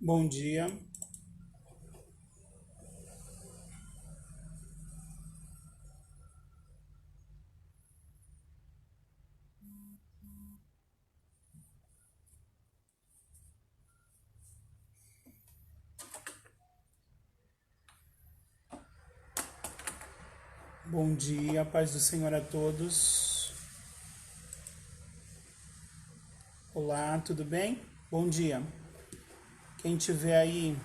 Bom dia, bom dia, paz do Senhor a todos. Olá, tudo bem? Bom dia. Quem tiver aí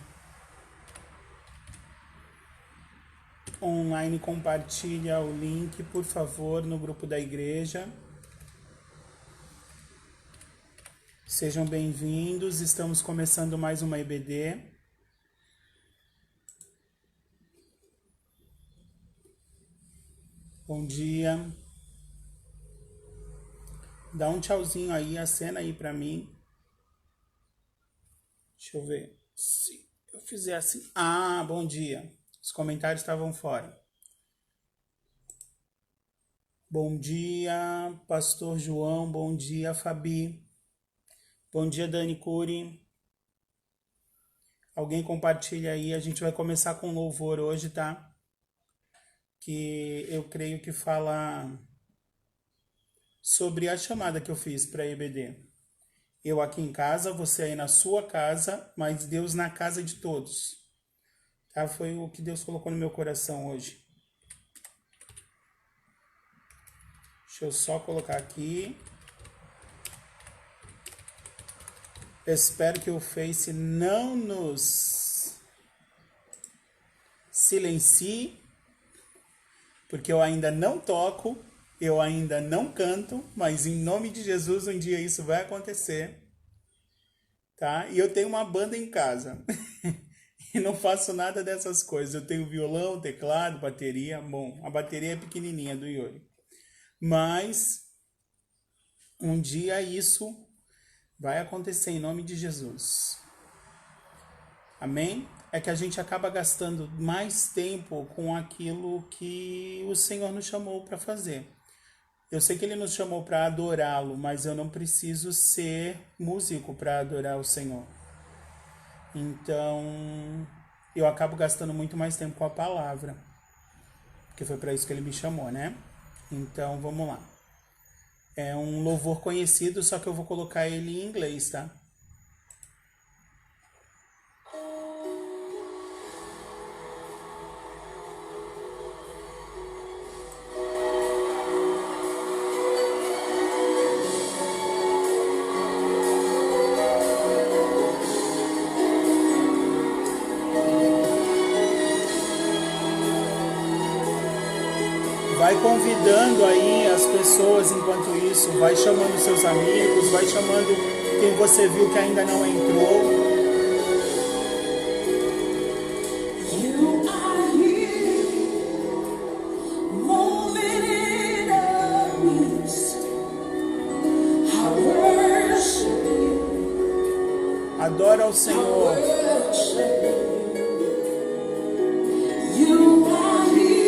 online, compartilha o link, por favor, no grupo da igreja. Sejam bem-vindos, estamos começando mais uma EBD. Bom dia. Dá um tchauzinho aí, acena aí pra mim. Deixa eu ver se eu fizer assim. Ah, bom dia. Os comentários estavam fora. Bom dia, Pastor João. Bom dia, Fabi. Bom dia, Dani Cury. Alguém compartilha aí. A gente vai começar com louvor hoje, tá? Que eu creio que fala sobre a chamada que eu fiz para a EBD. Eu aqui em casa, você aí na sua casa, mas Deus na casa de todos. Tá? Foi o que Deus colocou no meu coração hoje. Deixa eu só colocar aqui. Eu espero que o Face não nos silencie, porque eu ainda não toco, eu ainda não canto, mas em nome de Jesus um dia isso vai acontecer, tá? E eu tenho uma banda em casa e não faço nada dessas coisas. Eu tenho violão, teclado, bateria. Bom, a bateria é pequenininha do Yuri, mas um dia isso vai acontecer em nome de Jesus. Amém? É que a gente acaba gastando mais tempo com aquilo que o Senhor nos chamou para fazer. Eu sei que Ele nos chamou para adorá-lo, mas eu não preciso ser músico para adorar o Senhor. Então, eu acabo gastando muito mais tempo com a palavra, porque foi para isso que Ele me chamou, né? Então, vamos lá. É um louvor conhecido, só que eu vou colocar ele em inglês, tá? Vai convidando aí as pessoas enquanto isso, vai chamando seus amigos, vai chamando quem você viu que ainda não entrou. Adora ao Senhor.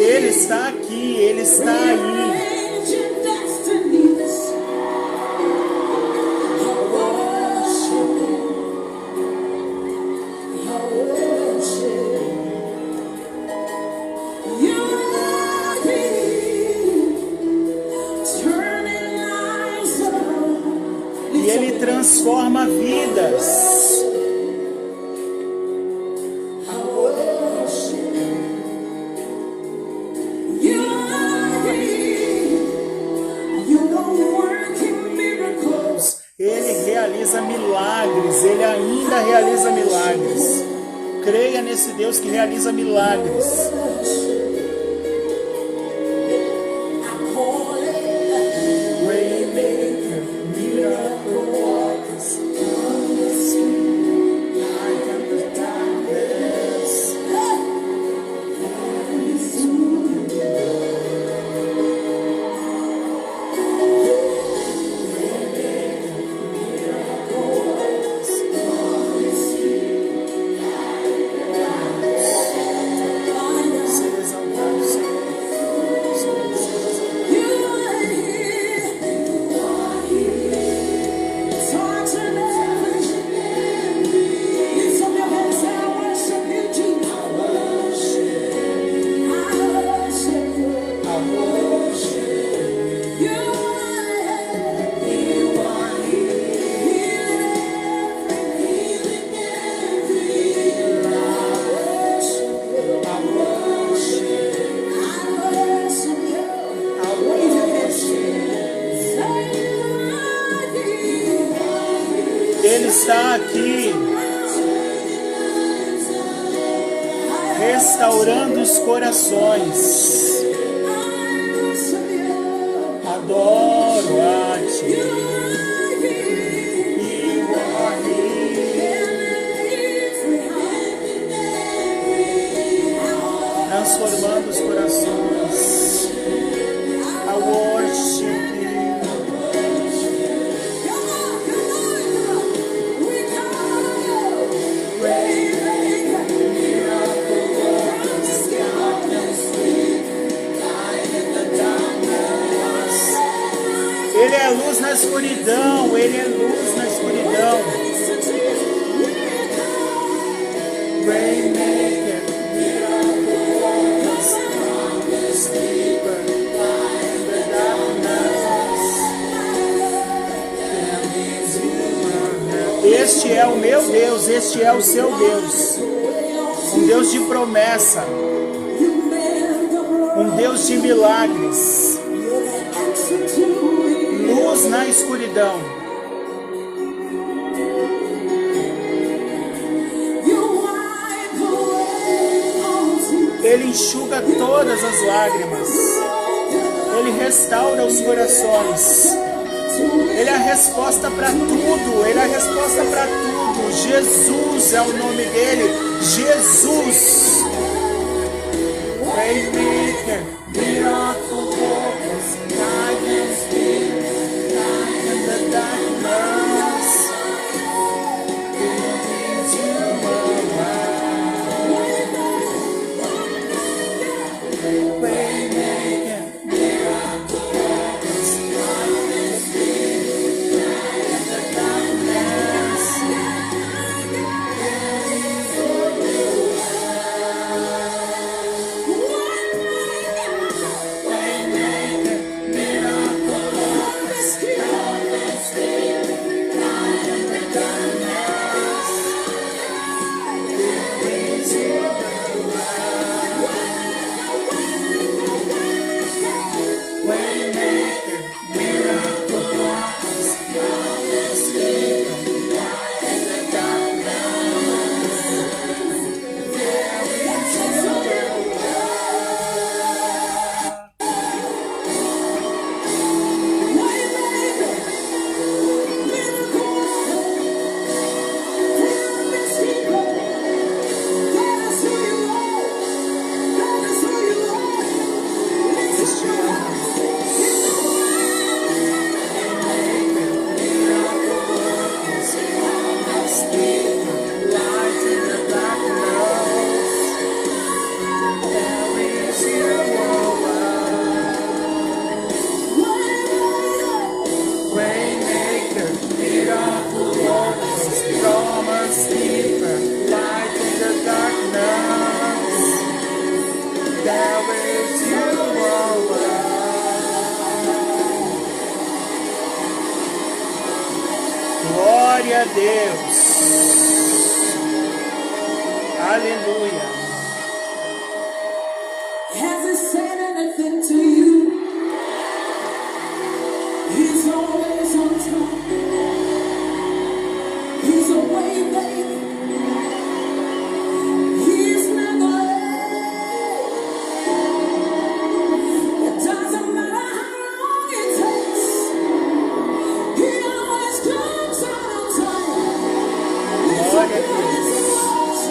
Ele está aqui, Ele está aí. E Ele transforma vidas. Milagres, Ele ainda realiza milagres. Creia nesse Deus que realiza milagres. Seja Ele está aqui restaurando os corações. Adoro a Ti. Transformando os corações. I worship You. Ele é luz na escuridão, Ele é luz na escuridão. Rainmaker, miracle workers, promise keeper, light in the darkness. Este é o meu Deus, este é o seu Deus. Um Deus de promessa, um Deus de milagres. Luz na escuridão. Ele enxuga todas as lágrimas. Ele restaura os corações. Ele é a resposta para tudo. Ele é a resposta para tudo. Jesus é o nome dele. Jesus. Waymaker, miracle worker, guidance, light in the darkness. Brings you around. Waymaker, miracle worker, guidance, light in the darkness. Glória a Deus. Aleluia. Has He said anything to you? He's always on time. He's a way maker. He's never late. It doesn't matter how long it takes. He always comes on time. Glória a Deus.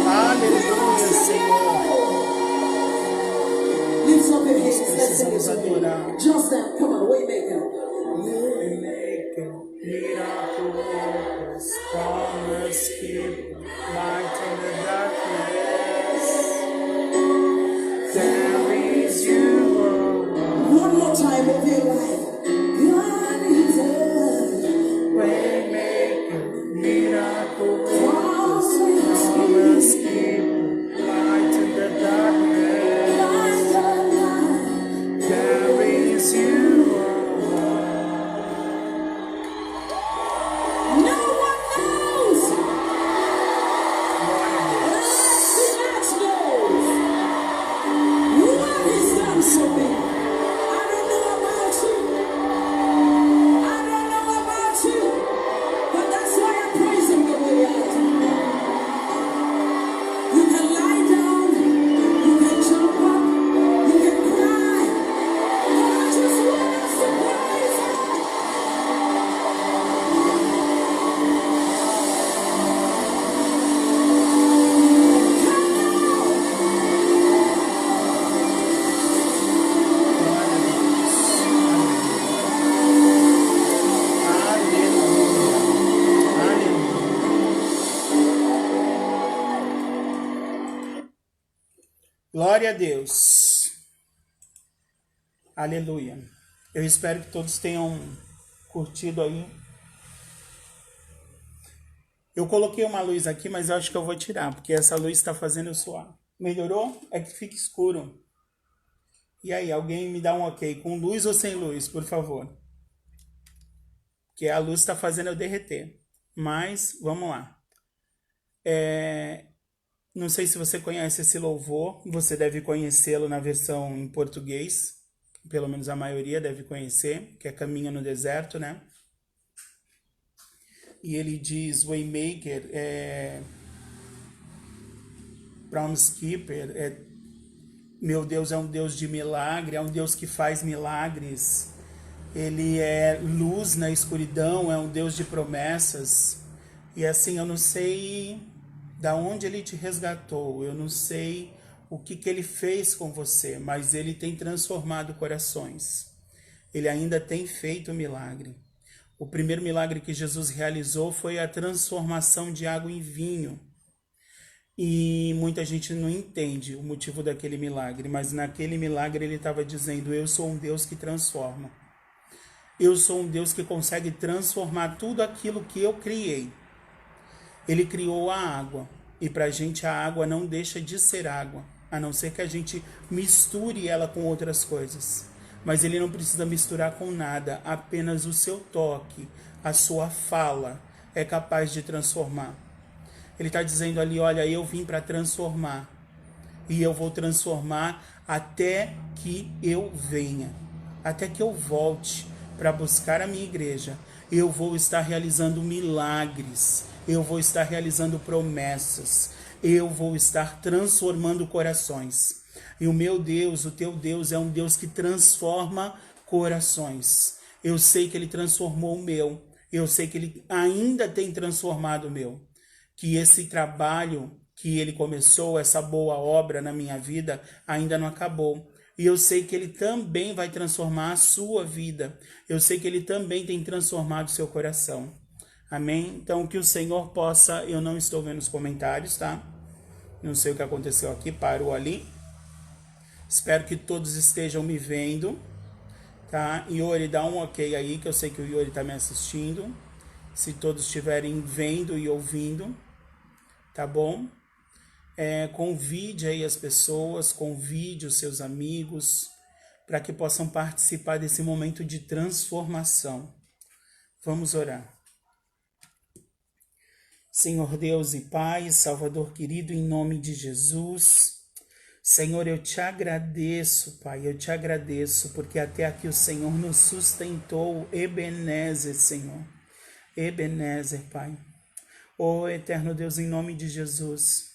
Aleluia, Senhor. Lift up your hands. Let's sing Precisamos this again. adorar. Just that. Come on, Waymaker. Waymaker, miracle workers, promise keeper, light in the darkness. There is you, oh, One more time of your life. God is a Waymaker, miracle workers, promise keeper, light in the darkness. There is you, oh, no one knows glória a Deus. Glória a Deus. Aleluia. Eu espero que todos tenham curtido aí. Eu coloquei uma luz aqui, mas eu acho que eu vou tirar, porque essa luz está fazendo eu suar. Melhorou? É que fica escuro. E aí, alguém me dá um ok, com luz ou sem luz, por favor? Porque a luz está fazendo eu derreter. Mas, vamos lá. Não sei se você conhece esse louvor, você deve conhecê-lo na versão em português, pelo menos a maioria deve conhecer, que é Caminho no Deserto, né? E ele diz, Waymaker, Promise Keeper, meu Deus é um Deus de milagre, é um Deus que faz milagres. Ele é luz na escuridão, é um Deus de promessas. E assim, eu não sei da onde ele te resgatou, eu não sei o que ele fez com você, mas ele tem transformado corações. Ele ainda tem feito milagre. O primeiro milagre que Jesus realizou foi a transformação de água em vinho. E muita gente não entende o motivo daquele milagre, mas naquele milagre ele estava dizendo, eu sou um Deus que transforma. Eu sou um Deus que consegue transformar tudo aquilo que eu criei. Ele criou a água, e para a gente a água não deixa de ser água, a não ser que a gente misture ela com outras coisas. Mas ele não precisa misturar com nada, apenas o seu toque, a sua fala é capaz de transformar. Ele está dizendo ali, olha, eu vim para transformar, e eu vou transformar até que eu venha, até que eu volte para buscar a minha igreja. Eu vou estar realizando milagres, eu vou estar realizando promessas, eu vou estar transformando corações. E o meu Deus, o teu Deus, é um Deus que transforma corações. Eu sei que ele transformou o meu, eu sei que ele ainda tem transformado o meu. Que esse trabalho que ele começou, essa boa obra na minha vida, ainda não acabou. E eu sei que ele também vai transformar a sua vida. Eu sei que ele também tem transformado o seu coração. Amém? Então, que o Senhor possa... Eu não estou vendo os comentários, tá? Não sei o que aconteceu aqui, parou ali. Espero que todos estejam me vendo, tá? Iori, dá um ok aí, que eu sei que o Iori está me assistindo. Se todos estiverem vendo e ouvindo, tá bom? Convide aí as pessoas, convide os seus amigos, para que possam participar desse momento de transformação. Vamos orar. Senhor Deus e Pai, Salvador querido, em nome de Jesus, Senhor, eu te agradeço, Pai, eu te agradeço, porque até aqui o Senhor nos sustentou, Ebenezer, Senhor, Ebenezer, Pai. Oh, eterno Deus, em nome de Jesus,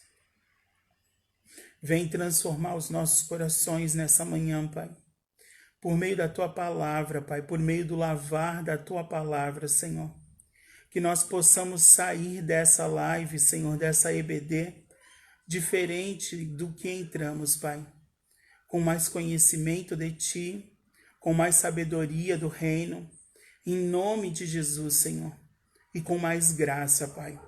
vem transformar os nossos corações nessa manhã, Pai. Por meio da Tua palavra, Pai, por meio do lavar da Tua palavra, Senhor. Que nós possamos sair dessa live, Senhor, dessa EBD, diferente do que entramos, Pai. Com mais conhecimento de Ti, com mais sabedoria do reino, em nome de Jesus, Senhor. E com mais graça, Pai,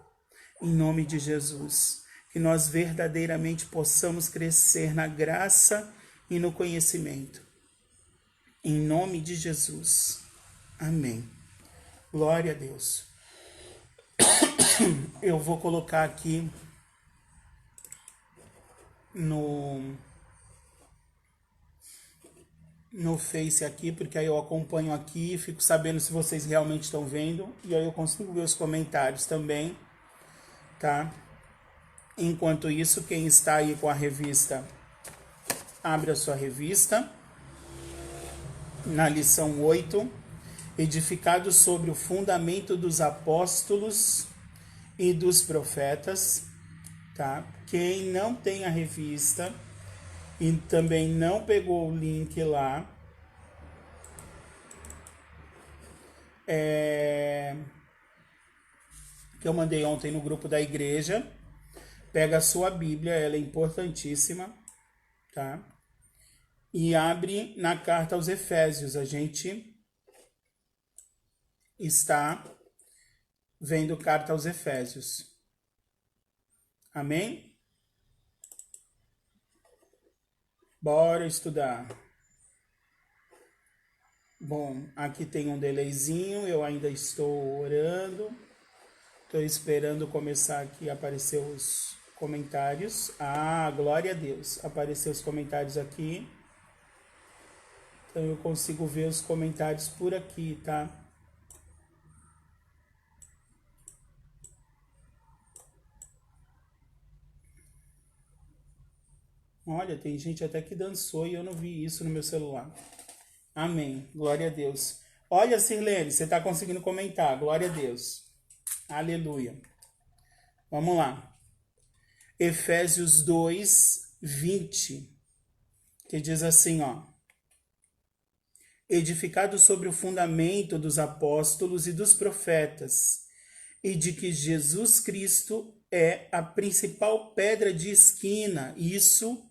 em nome de Jesus. Que nós verdadeiramente possamos crescer na graça e no conhecimento. Em nome de Jesus. Amém. Glória a Deus. Eu vou colocar aqui no Face aqui, porque aí eu acompanho aqui, fico sabendo se vocês realmente estão vendo, e aí eu consigo ver os comentários também, tá? Enquanto isso, quem está aí com a revista, abre a sua revista, na lição 8, edificado sobre o fundamento dos apóstolos e dos profetas, tá? Quem não tem a revista e também não pegou o link lá, que eu mandei ontem no grupo da igreja, pega a sua Bíblia, ela é importantíssima, tá? E abre na carta aos Efésios. A gente está vendo carta aos Efésios. Amém? Bora estudar. Bom, aqui tem um delayzinho, eu ainda estou orando. Estou esperando começar aqui a aparecer os comentários. Ah, glória a Deus. Apareceu os comentários aqui. Então eu consigo ver os comentários por aqui, tá? Olha, tem gente até que dançou e eu não vi isso no meu celular. Amém. Glória a Deus. Olha, Sirlene, você está conseguindo comentar. Glória a Deus. Aleluia. Vamos lá. Efésios 2, 20. Que diz assim, ó. Edificado sobre o fundamento dos apóstolos e dos profetas, e de que Jesus Cristo é a principal pedra de esquina. Isso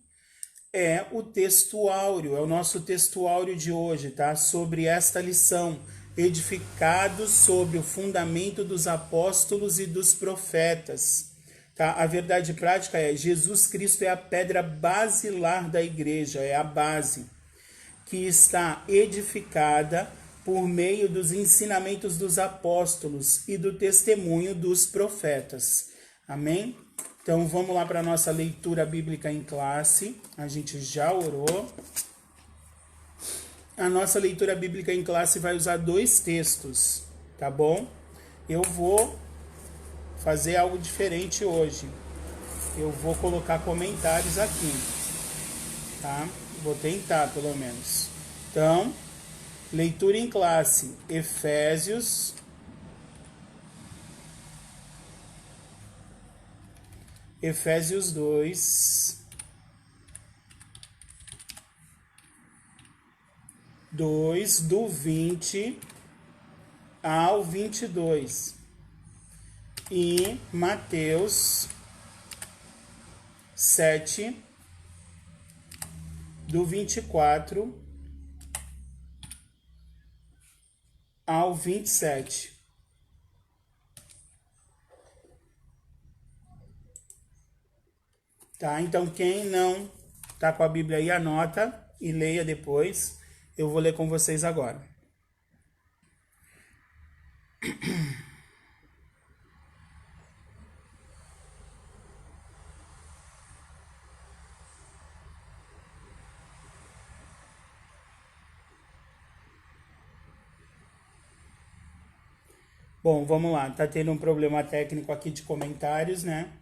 é o texto áureo, é o nosso texto áureo de hoje, tá? Sobre esta lição, edificados sobre o fundamento dos apóstolos e dos profetas, tá? A verdade prática é, Jesus Cristo é a pedra basilar da igreja, é a base, que está edificada por meio dos ensinamentos dos apóstolos e do testemunho dos profetas. Amém? Então, vamos lá para a nossa leitura bíblica em classe. A gente já orou. A nossa leitura bíblica em classe vai usar 2 textos, tá bom? Eu vou fazer algo diferente hoje. Eu vou colocar comentários aqui, tá? Vou tentar, pelo menos. Então, leitura em classe. Efésios... Efésios 2, do 20 ao 22. E Mateus 7, do 24 ao 27. Tá? Então, quem não tá com a Bíblia aí, anota e leia depois. Eu vou ler com vocês agora. Bom, vamos lá. Tá tendo um problema técnico aqui de comentários, né?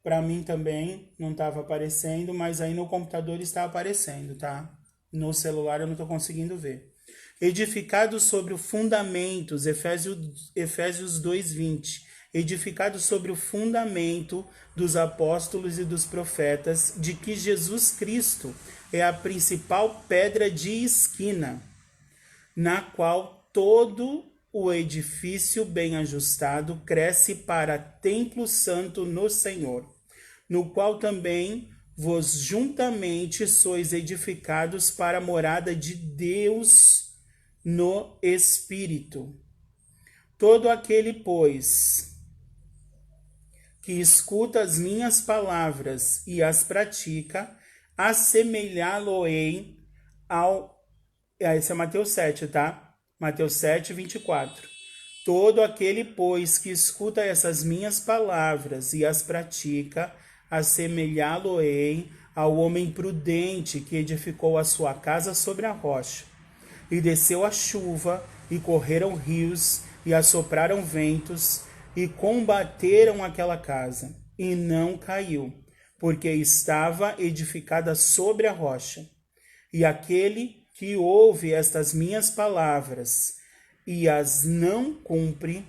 Para mim também não estava aparecendo, mas aí no computador está aparecendo, tá? No celular eu não estou conseguindo ver. Edificado sobre o fundamentos, Efésios 2:20. Edificado sobre o fundamento dos apóstolos e dos profetas, de que Jesus Cristo é a principal pedra de esquina, na qual todo o edifício bem ajustado cresce para templo santo no Senhor, no qual também vos juntamente sois edificados para a morada de Deus no Espírito. Todo aquele, pois, que escuta as minhas palavras e as pratica, assemelhá-lo-ei ao... Esse é Mateus 7, tá? Mateus 7, 24. Todo aquele, pois, que escuta essas minhas palavras e as pratica, assemelhá-lo-ei ao homem prudente que edificou a sua casa sobre a rocha. E desceu a chuva, e correram rios, e assopraram ventos, e combateram aquela casa, e não caiu, porque estava edificada sobre a rocha. E aquele que ouve estas minhas palavras e as não cumpre,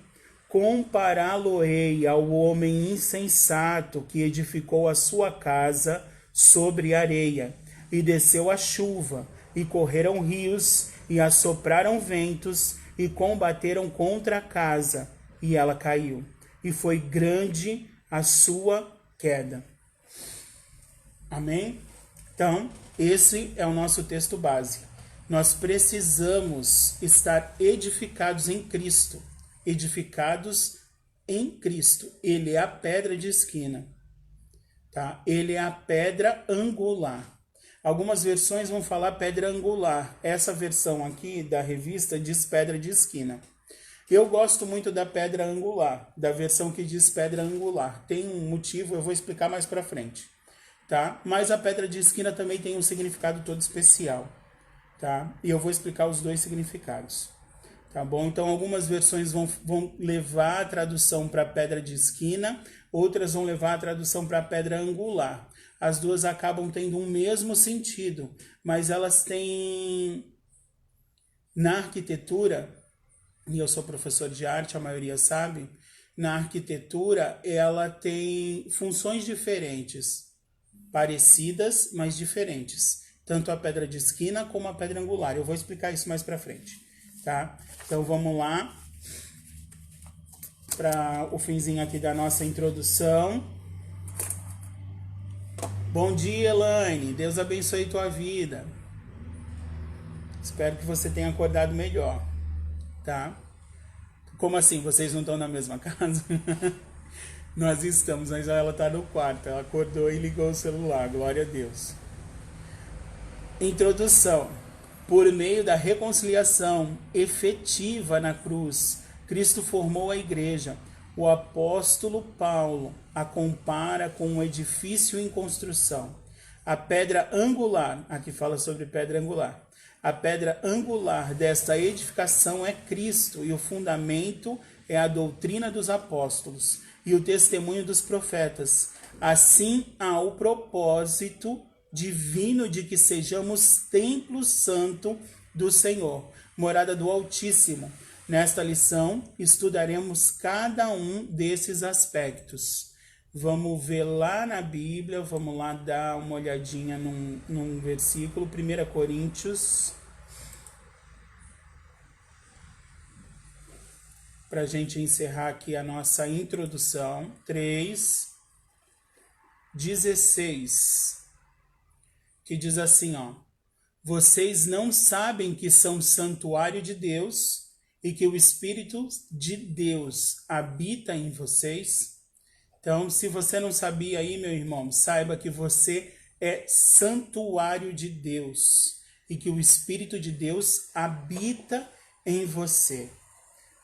compará-lo-ei ao homem insensato que edificou a sua casa sobre areia, e desceu a chuva, e correram rios, e assopraram ventos, e combateram contra a casa, e ela caiu, e foi grande a sua queda. Amém? Então, esse é o nosso texto base. Nós precisamos estar edificados em Cristo. Edificados em Cristo. Ele é a pedra de esquina. Tá? Ele é a pedra angular. Algumas versões vão falar pedra angular. Essa versão aqui da revista diz pedra de esquina. Eu gosto muito da pedra angular, da versão que diz pedra angular. Tem um motivo, eu vou explicar mais para frente, tá? Mas a pedra de esquina também tem um significado todo especial, tá? E eu vou explicar os dois significados, tá bom? Então, algumas versões vão levar a tradução para pedra de esquina, outras vão levar a tradução para pedra angular. As duas acabam tendo um mesmo sentido, mas elas têm, na arquitetura, e eu sou professor de arte, a maioria sabe, na arquitetura ela tem funções diferentes, parecidas, mas diferentes. Tanto a pedra de esquina como a pedra angular. Eu vou explicar isso mais para frente, tá? Então vamos lá para o finzinho aqui da nossa introdução. Bom dia, Elaine. Deus abençoe tua vida. Espero que você tenha acordado melhor, tá? Como assim? Vocês não estão na mesma casa? Nós estamos, mas ela está no quarto. Ela acordou e ligou o celular. Glória a Deus. Introdução. Por meio da reconciliação efetiva na cruz, Cristo formou a igreja. O apóstolo Paulo a compara com um edifício em construção. A pedra angular, aqui fala sobre pedra angular. A pedra angular desta edificação é Cristo, e o fundamento é a doutrina dos apóstolos e o testemunho dos profetas. Assim há o propósito divino de que sejamos templo santo do Senhor, morada do Altíssimo. Nesta lição, estudaremos cada um desses aspectos. Vamos ver lá na Bíblia, vamos lá dar uma olhadinha num versículo, 1 Coríntios, para a gente encerrar aqui a nossa introdução, 3:16, que diz assim, ó: vocês não sabem que são santuário de Deus e que o Espírito de Deus habita em vocês? Então, se você não sabia aí, meu irmão, saiba que você é santuário de Deus e que o Espírito de Deus habita em você.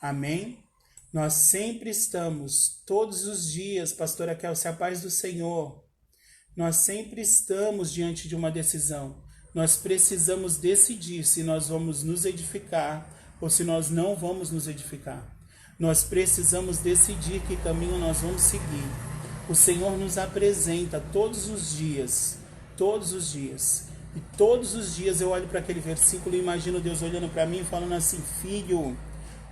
Amém? Nós sempre estamos, todos os dias, pastora Kelsey, a paz do Senhor, nós sempre estamos diante de uma decisão. Nós precisamos decidir se nós vamos nos edificar ou se nós não vamos nos edificar. Nós precisamos decidir que caminho nós vamos seguir. O Senhor nos apresenta todos os dias. E todos os dias eu olho para aquele versículo e imagino Deus olhando para mim e falando assim: filho,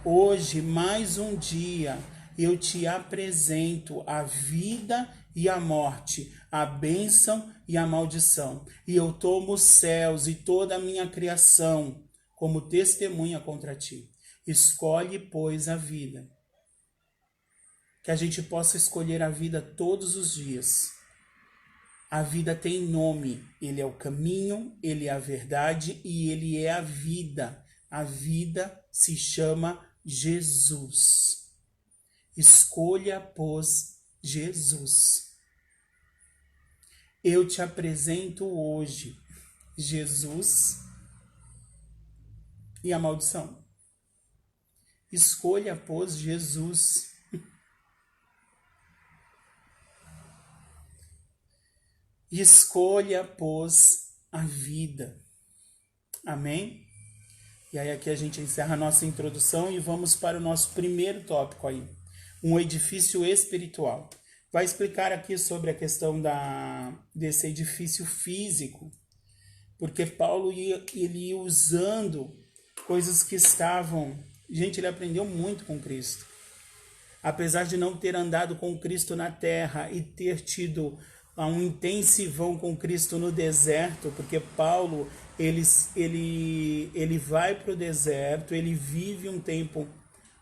hoje, mais um dia, eu te apresento a vida e a morte, a bênção e a maldição. E eu tomo os céus e toda a minha criação como testemunha contra ti. Escolhe, pois, a vida. Que a gente possa escolher a vida todos os dias. A vida tem nome. Ele é o caminho, ele é a verdade e ele é a vida. A vida se chama Jesus. Escolha, pois, Jesus. Eu te apresento hoje Jesus e a maldição. Escolha, pois, Jesus. Escolha, pois, a vida. Amém? E aí aqui a gente encerra a nossa introdução e vamos para o nosso primeiro tópico aí. Um edifício espiritual. Vai explicar aqui sobre a questão desse edifício físico, porque Paulo ele ia usando coisas que estavam... Gente, ele aprendeu muito com Cristo. Apesar de não ter andado com Cristo na terra e ter tido um intensivão com Cristo no deserto, porque Paulo, ele vai para o deserto, ele vive um tempo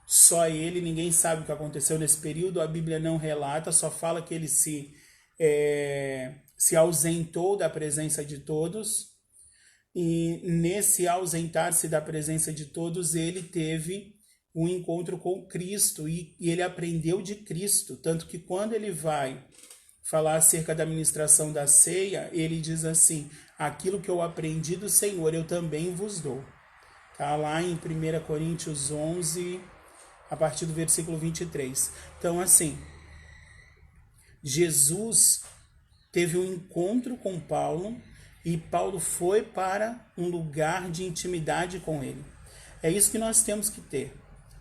só ele, ninguém sabe o que aconteceu nesse período, a Bíblia não relata, só fala que ele se ausentou da presença de todos, e nesse ausentar-se da presença de todos, ele teve um encontro com Cristo, e ele aprendeu de Cristo, tanto que quando ele vai falar acerca da ministração da ceia, ele diz assim: aquilo que eu aprendi do Senhor, eu também vos dou. Tá lá em 1 Coríntios 11, a partir do versículo 23. Então, assim, Jesus teve um encontro com Paulo e Paulo foi para um lugar de intimidade com ele. É isso que nós temos que ter,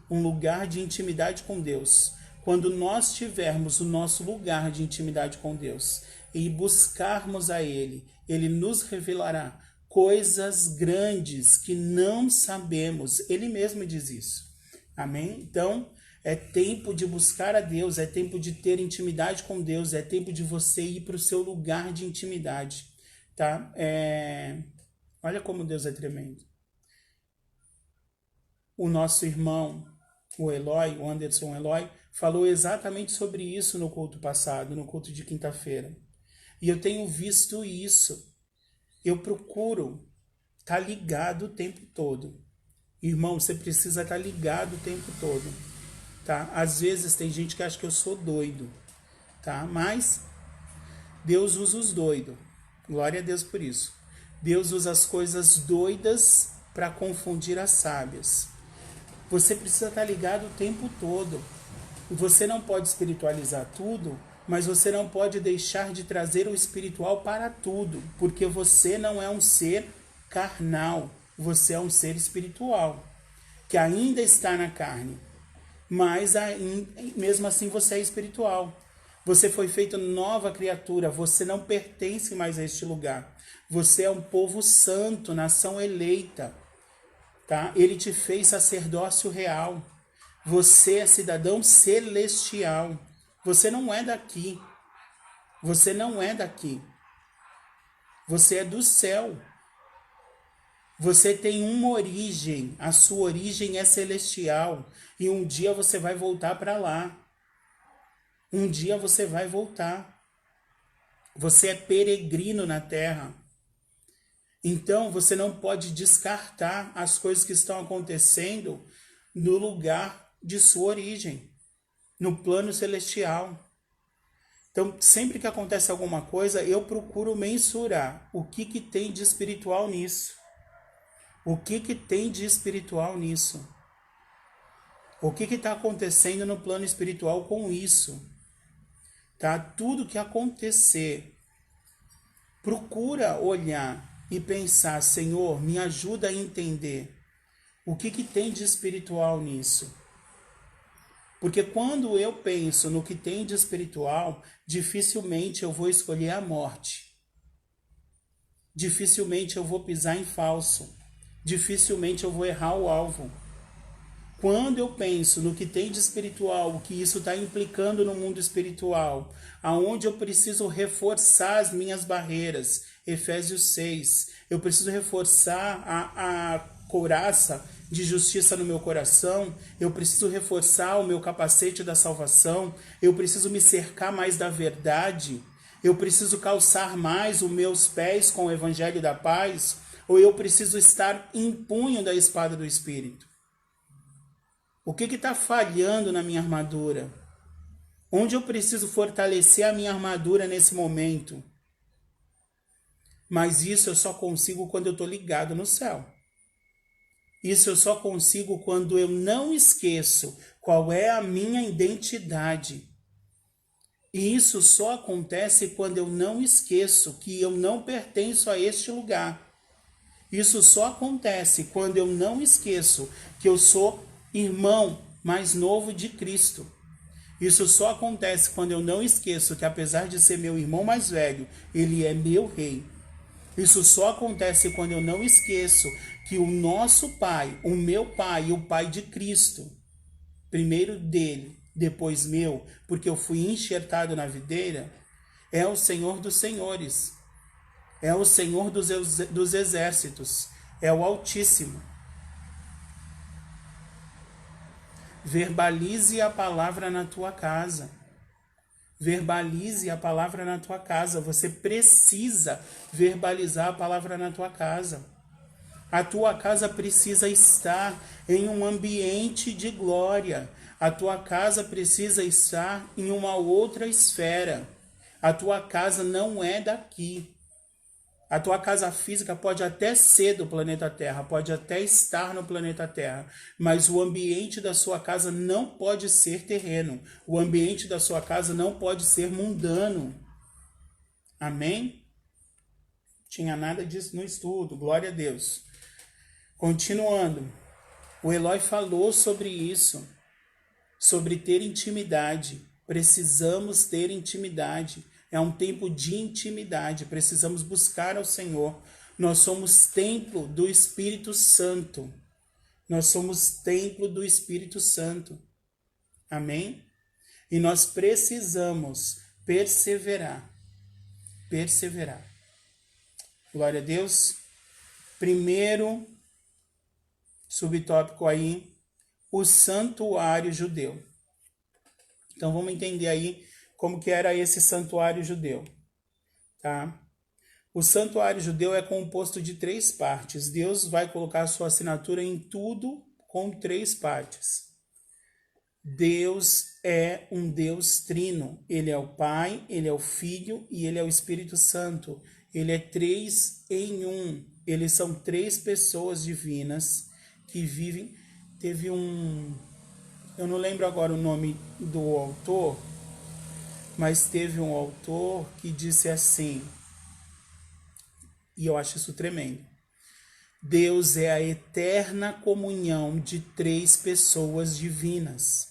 um lugar de intimidade com Deus. Quando nós tivermos o nosso lugar de intimidade com Deus e buscarmos a Ele, Ele nos revelará coisas grandes que não sabemos. Ele mesmo diz isso. Amém? Então, é tempo de buscar a Deus, é tempo de ter intimidade com Deus, é tempo de você ir para o seu lugar de intimidade, tá? Olha como Deus é tremendo. O nosso irmão, o Eloy, o Anderson Eloy, falou exatamente sobre isso no culto passado, no culto de quinta-feira. E eu tenho visto isso. Eu procuro estar ligado o tempo todo. Irmão, você precisa estar ligado o tempo todo, tá? Às vezes tem gente que acha que eu sou doido, tá? Mas Deus usa os doidos. Glória a Deus por isso. Deus usa as coisas doidas para confundir as sábias. Você precisa estar ligado o tempo todo. Você não pode espiritualizar tudo, mas você não pode deixar de trazer o espiritual para tudo, porque você não é um ser carnal, você é um ser espiritual, que ainda está na carne, mas mesmo assim você é espiritual. Você foi feito nova criatura, você não pertence mais a este lugar. Você é um povo santo, nação eleita, tá? Ele te fez sacerdócio real. Você é cidadão celestial. Você não é daqui. Você não é daqui. Você é do céu. Você tem uma origem. A sua origem é celestial. E um dia você vai voltar para lá. Um dia você vai voltar. Você é peregrino na terra. Então você não pode descartar as coisas que estão acontecendo no lugar de sua origem, no plano celestial. Então, sempre que acontece alguma coisa, eu procuro mensurar o que tem de espiritual nisso. O que tem de espiritual nisso? O que está acontecendo no plano espiritual com isso? Tá? Tudo que acontecer, procura olhar e pensar: Senhor, me ajuda a entender o que tem de espiritual nisso. Porque quando eu penso no que tem de espiritual, dificilmente eu vou escolher a morte. Dificilmente eu vou pisar em falso. Dificilmente eu vou errar o alvo. Quando eu penso no que tem de espiritual, o que isso está implicando no mundo espiritual, aonde eu preciso reforçar as minhas barreiras, Efésios 6, eu preciso reforçar a couraça de justiça no meu coração, eu preciso reforçar o meu capacete da salvação, eu preciso me cercar mais da verdade, eu preciso calçar mais os meus pés com o evangelho da paz, ou eu preciso estar em punho da espada do Espírito? O que está falhando na minha armadura? Onde eu preciso fortalecer a minha armadura nesse momento? Mas isso eu só consigo quando eu estou ligado no céu. Isso eu só consigo quando eu não esqueço qual é a minha identidade. E isso só acontece quando eu não esqueço que eu não pertenço a este lugar. Isso só acontece quando eu não esqueço que eu sou irmão mais novo de Cristo. Isso só acontece quando eu não esqueço que, apesar de ser meu irmão mais velho, ele é meu rei. Isso só acontece quando eu não esqueço que o nosso Pai, o meu Pai e o Pai de Cristo, primeiro dele, depois meu, porque eu fui enxertado na videira, é o Senhor dos Senhores, é o Senhor dos exércitos, é o Altíssimo. Verbalize a palavra na tua casa. Verbalize a palavra na tua casa. Você precisa verbalizar a palavra na tua casa. A tua casa precisa estar em um ambiente de glória. A tua casa precisa estar em uma outra esfera. A tua casa não é daqui. A tua casa física pode até ser do planeta Terra, pode até estar no planeta Terra, mas o ambiente da sua casa não pode ser terreno. O ambiente da sua casa não pode ser mundano. Amém? Tinha nada disso no estudo, glória a Deus. Continuando, o Eloy falou sobre isso, sobre ter intimidade. Precisamos ter intimidade. É um tempo de intimidade. Precisamos buscar ao Senhor. Nós somos templo do Espírito Santo. Nós somos templo do Espírito Santo. Amém? E nós precisamos perseverar. Perseverar. Glória a Deus. Primeiro subtópico aí, o santuário judeu. Então vamos entender aí como que era esse santuário judeu, tá? O santuário judeu é composto de 3 partes. Deus vai colocar a sua assinatura em tudo com 3 partes. Deus é um Deus trino. Ele é o Pai, Ele é o Filho e Ele é o Espírito Santo. Ele é 3 em 1. Eles são 3 pessoas divinas que vivem. Teve um... Eu não lembro agora o nome do autor, mas teve um autor que disse assim, e eu acho isso tremendo: Deus é a eterna comunhão de 3 pessoas divinas.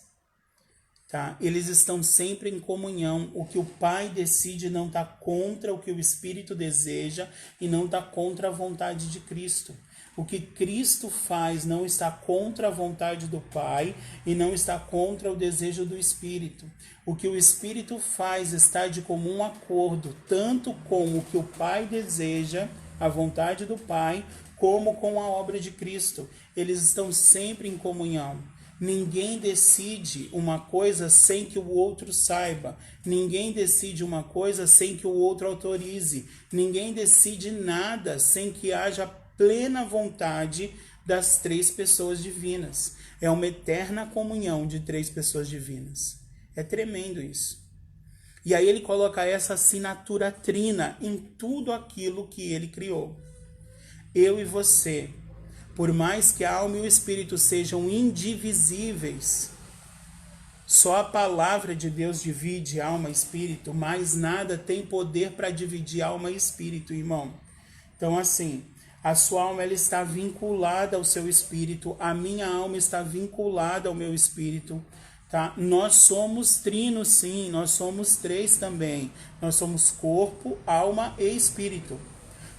Tá? Eles estão sempre em comunhão. O que o Pai decide não está contra o que o Espírito deseja e não está contra a vontade de Cristo. O que Cristo faz não está contra a vontade do Pai e não está contra o desejo do Espírito. O que o Espírito faz está de comum acordo, tanto com o que o Pai deseja, a vontade do Pai, como com a obra de Cristo. Eles estão sempre em comunhão. Ninguém decide uma coisa sem que o outro saiba. Ninguém decide uma coisa sem que o outro autorize. Ninguém decide nada sem que haja plena vontade das 3 pessoas divinas. É uma eterna comunhão de 3 pessoas divinas. É tremendo isso. E aí ele coloca essa assinatura trina em tudo aquilo que ele criou. Eu e você, por mais que a alma e o espírito sejam indivisíveis, só a palavra de Deus divide alma e espírito, mais nada tem poder para dividir alma e espírito, irmão. Então, assim, a sua alma ela está vinculada ao seu espírito, a minha alma está vinculada ao meu espírito, tá? Nós somos trinos, sim, nós somos 3 também. Nós somos corpo, alma e espírito.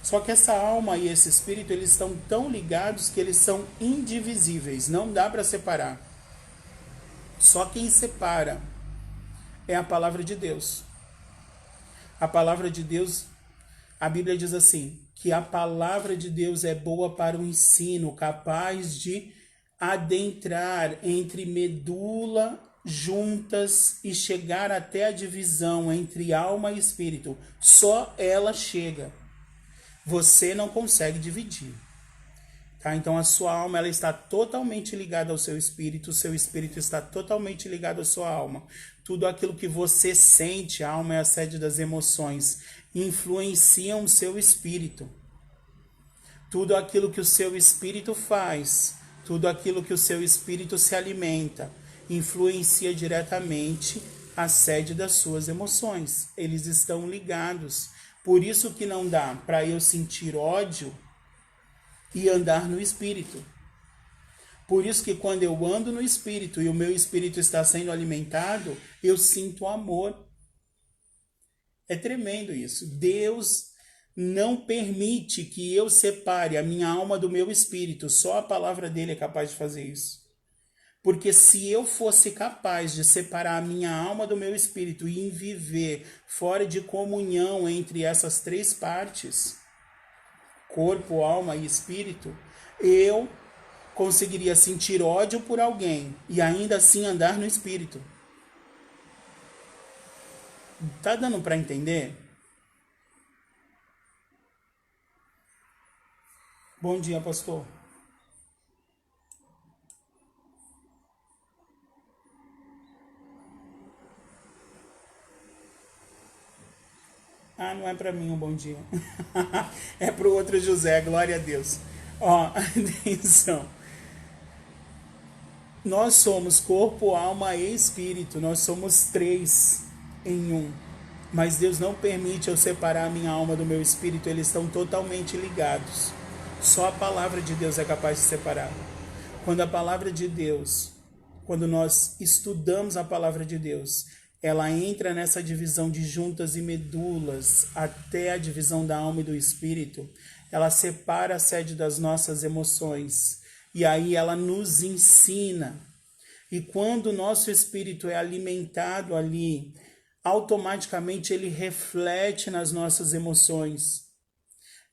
Só que essa alma e esse espírito, eles estão tão ligados que eles são indivisíveis, não dá para separar. Só quem separa é a palavra de Deus. A palavra de Deus, a Bíblia diz assim, que a palavra de Deus é boa para o ensino, capaz de adentrar entre medula, juntas e chegar até a divisão entre alma e espírito. Só ela chega. Você não consegue dividir. Tá? Então a sua alma ela está totalmente ligada ao seu espírito, o seu espírito está totalmente ligado à sua alma. Tudo aquilo que você sente, a alma é a sede das emoções, influenciam o seu espírito. Tudo aquilo que o seu espírito faz, tudo aquilo que o seu espírito se alimenta, influencia diretamente a sede das suas emoções. Eles estão ligados. Por isso que não dá para eu sentir ódio e andar no espírito. Por isso que quando eu ando no espírito e o meu espírito está sendo alimentado, eu sinto amor. É tremendo isso. Deus não permite que eu separe a minha alma do meu espírito. Só a palavra dele é capaz de fazer isso. Porque se eu fosse capaz de separar a minha alma do meu espírito e viver fora de comunhão entre essas 3 partes, corpo, alma e espírito, eu conseguiria sentir ódio por alguém e ainda assim andar no espírito. Tá dando para entender? Bom dia, pastor. Ah, não é para mim um bom dia. É para o outro José, glória a Deus. Ó, atenção. Nós somos corpo, alma e espírito. Nós somos três em um. Mas Deus não permite eu separar a minha alma do meu espírito. Eles estão totalmente ligados. Só a palavra de Deus é capaz de separar. Quando a palavra de Deus, quando nós estudamos a palavra de Deus, ela entra nessa divisão de juntas e medulas até a divisão da alma e do espírito. Ela separa a sede das nossas emoções. E aí ela nos ensina. E quando o nosso espírito é alimentado ali, automaticamente ele reflete nas nossas emoções.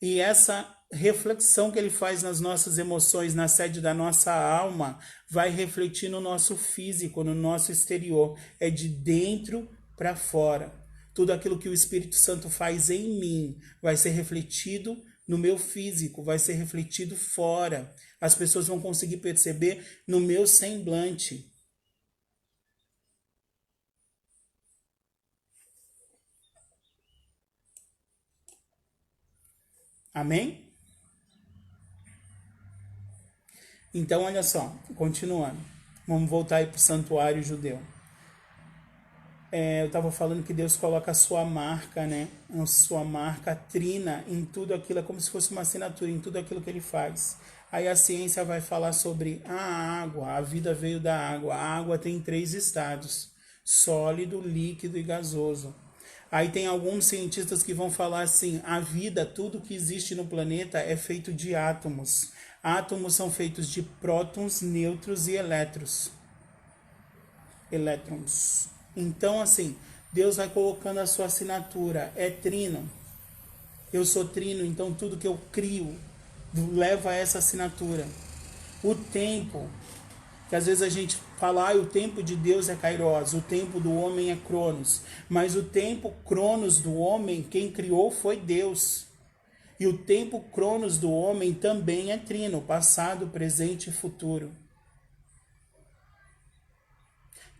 E essa reflexão que ele faz nas nossas emoções, na sede da nossa alma, vai refletir no nosso físico, no nosso exterior. É de dentro para fora. Tudo aquilo que o Espírito Santo faz em mim vai ser refletido no meu físico, vai ser refletido fora. As pessoas vão conseguir perceber no meu semblante. Amém? Então, olha só, continuando. Vamos voltar aí para o santuário judeu. Eu estava falando que Deus coloca a sua marca, né? A sua marca trina em tudo aquilo, é como se fosse uma assinatura em tudo aquilo que ele faz. Aí a ciência vai falar sobre a água, a vida veio da água. A água tem 3 estados: sólido, líquido e gasoso. Aí tem alguns cientistas que vão falar assim, a vida, tudo que existe no planeta é feito de átomos. Átomos são feitos de prótons, nêutrons e elétrons. Então, assim, Deus vai colocando a sua assinatura. É trino. Eu sou trino, então tudo que eu crio leva a essa assinatura. O tempo, que às vezes a gente fala, o tempo de Deus é Kairos, o tempo do homem é Cronos. Mas o tempo Cronos do homem, quem criou foi Deus. E o tempo Cronos do homem também é trino, passado, presente e futuro.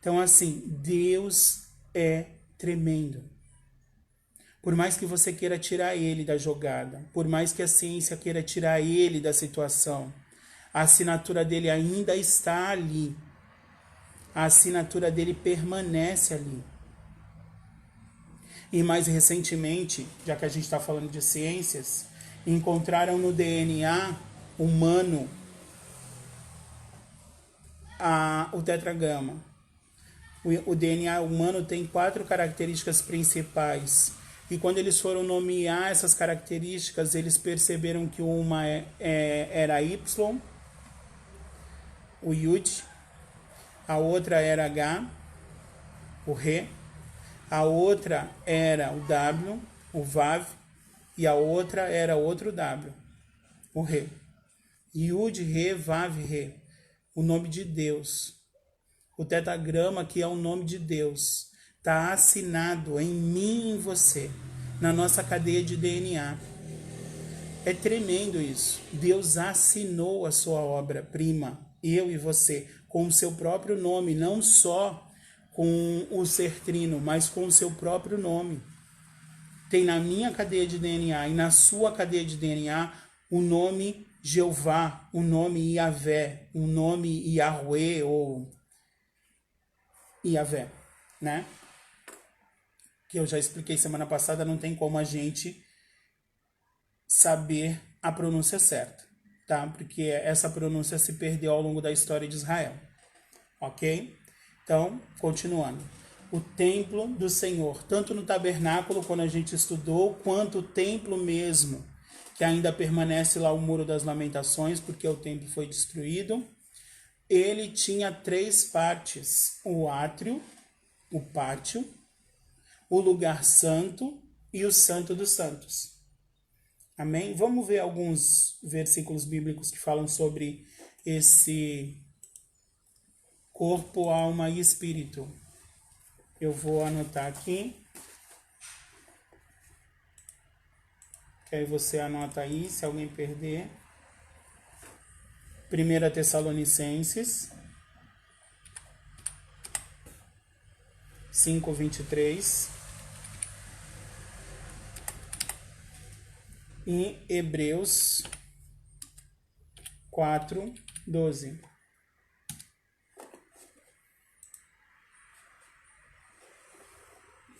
Então, assim, Deus é tremendo. Por mais que você queira tirar ele da jogada, por mais que a ciência queira tirar ele da situação, a assinatura dele ainda está ali. A assinatura dele permanece ali. E mais recentemente, já que a gente está falando de ciências, encontraram no DNA humano o tetragrama. O DNA humano tem 4 características principais. E quando eles foram nomear essas características, eles perceberam que uma era Y, o Yud, a outra era H, o Re, a outra era o W, o Vav, e a outra era outro W, o Re. Yud, Re, Vav, Re, o nome de Deus. O tetragrama, que é o nome de Deus, está assinado em mim e em você, na nossa cadeia de DNA. É tremendo isso. Deus assinou a sua obra-prima, eu e você, com o seu próprio nome, não só com o ser trino, mas com o seu próprio nome. Tem na minha cadeia de DNA e na sua cadeia de DNA o nome Jeová, o nome Yahvé, o nome Yahweh ou Yahvé, né? Que eu já expliquei semana passada, não tem como a gente saber a pronúncia certa, tá? Porque essa pronúncia se perdeu ao longo da história de Israel, ok? Então, continuando. O templo do Senhor, tanto no tabernáculo, quando a gente estudou, quanto o templo mesmo, que ainda permanece lá o Muro das Lamentações, porque o templo foi destruído. Ele tinha 3 partes: o átrio, o pátio, o lugar santo e o santo dos santos. Amém? Vamos ver alguns versículos bíblicos que falam sobre esse corpo, alma e espírito. Eu vou anotar aqui. Que aí você anota aí, se alguém perder. 1 Tessalonicenses 5:23. em Hebreus 4:12.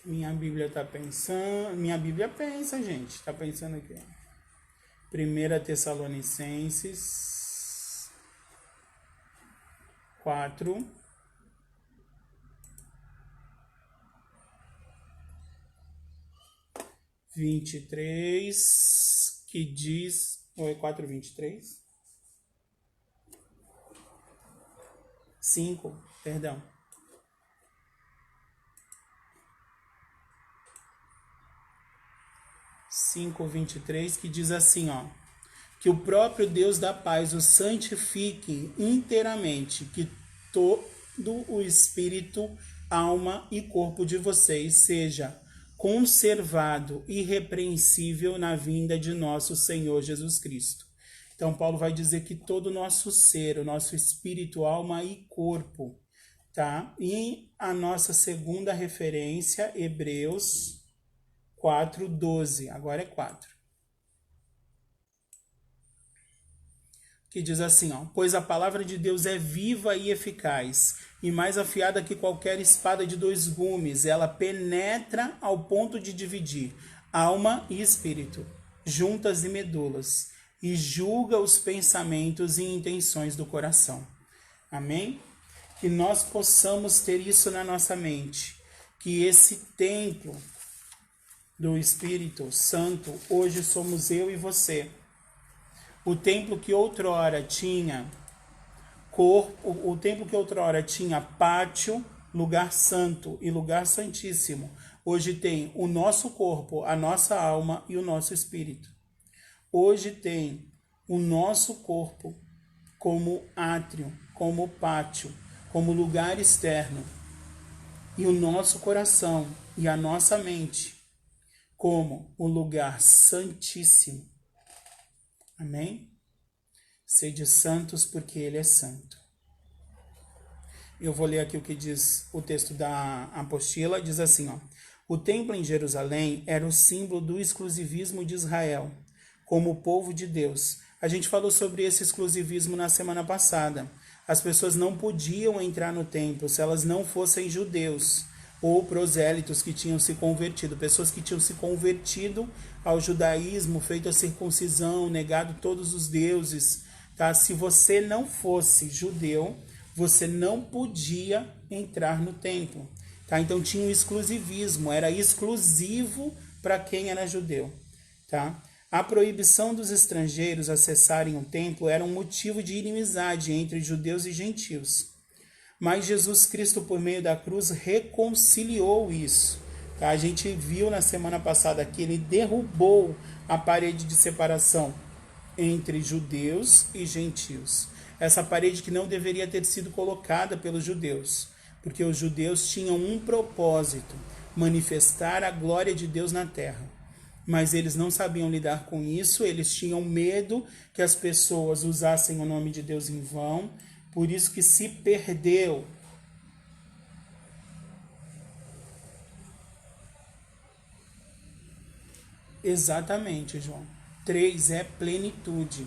Minha Bíblia tá pensando... Minha Bíblia pensa, gente. Tá pensando aqui. 1 Tessalonicenses 4. 23, que diz... Ou é 4:23? 5, perdão. 5:23, que diz assim, ó: que o próprio Deus da paz o santifique inteiramente, que todo o espírito, alma e corpo de vocês seja conservado irrepreensível na vinda de nosso Senhor Jesus Cristo. Então, Paulo vai dizer que todo o nosso ser, o nosso espírito, alma e corpo, tá? E a nossa segunda referência, Hebreus 4:12, agora é 4. Que diz assim, ó: pois a palavra de Deus é viva e eficaz, e mais afiada que qualquer espada de 2 gumes. Ela penetra ao ponto de dividir alma e espírito, juntas e medulas, e julga os pensamentos e intenções do coração. Amém? Que nós possamos ter isso na nossa mente, que esse templo do Espírito Santo, hoje somos eu e você. O templo que outrora tinha corpo, o templo que outrora tinha pátio, lugar santo e lugar santíssimo, hoje tem o nosso corpo, a nossa alma e o nosso espírito. Hoje tem o nosso corpo como átrio, como pátio, como lugar externo, e o nosso coração e a nossa mente como o lugar santíssimo. Amém? Sede santos, porque Ele é santo. Eu vou ler aqui o que diz o texto da apostila. Diz assim, ó: o templo em Jerusalém era o símbolo do exclusivismo de Israel, como povo de Deus. A gente falou sobre esse exclusivismo na semana passada. As pessoas não podiam entrar no templo se elas não fossem judeus, ou prosélitos que tinham se convertido, pessoas que tinham se convertido ao judaísmo, feito a circuncisão, negado todos os deuses, tá? Se você não fosse judeu, você não podia entrar no templo, tá? Então tinha um exclusivismo, era exclusivo para quem era judeu, tá? A proibição dos estrangeiros acessarem o templo era um motivo de inimizade entre judeus e gentios. Mas Jesus Cristo, por meio da cruz, reconciliou isso. Tá? A gente viu na semana passada que ele derrubou a parede de separação entre judeus e gentios. Essa parede que não deveria ter sido colocada pelos judeus, porque os judeus tinham um propósito: manifestar a glória de Deus na terra. Mas eles não sabiam lidar com isso, eles tinham medo que as pessoas usassem o nome de Deus em vão. Por isso que se perdeu. Exatamente, João. 3 é plenitude.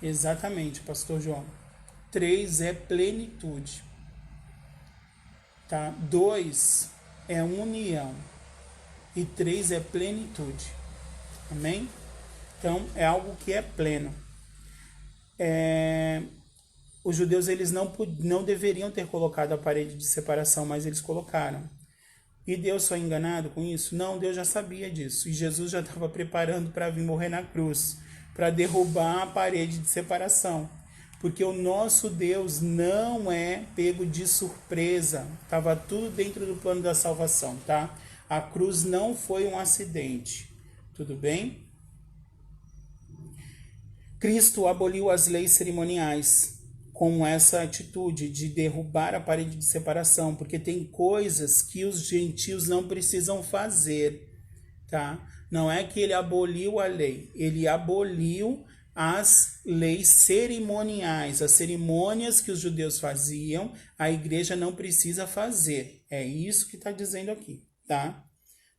Exatamente, pastor João. 3 é plenitude. Tá? 2 é união. E 3 é plenitude. Amém? Então, é algo que é pleno. Os judeus, eles não deveriam ter colocado a parede de separação, mas eles colocaram. E Deus foi enganado com isso? Não, Deus já sabia disso. E Jesus já estava preparando para vir morrer na cruz, para derrubar a parede de separação. Porque o nosso Deus não é pego de surpresa. Estava tudo dentro do plano da salvação, tá? A cruz não foi um acidente. Tudo bem? Cristo aboliu as leis cerimoniais com essa atitude de derrubar a parede de separação, porque tem coisas que os gentios não precisam fazer, tá? Não é que ele aboliu a lei, ele aboliu as leis cerimoniais, as cerimônias que os judeus faziam, a igreja não precisa fazer. É isso que está dizendo aqui, tá?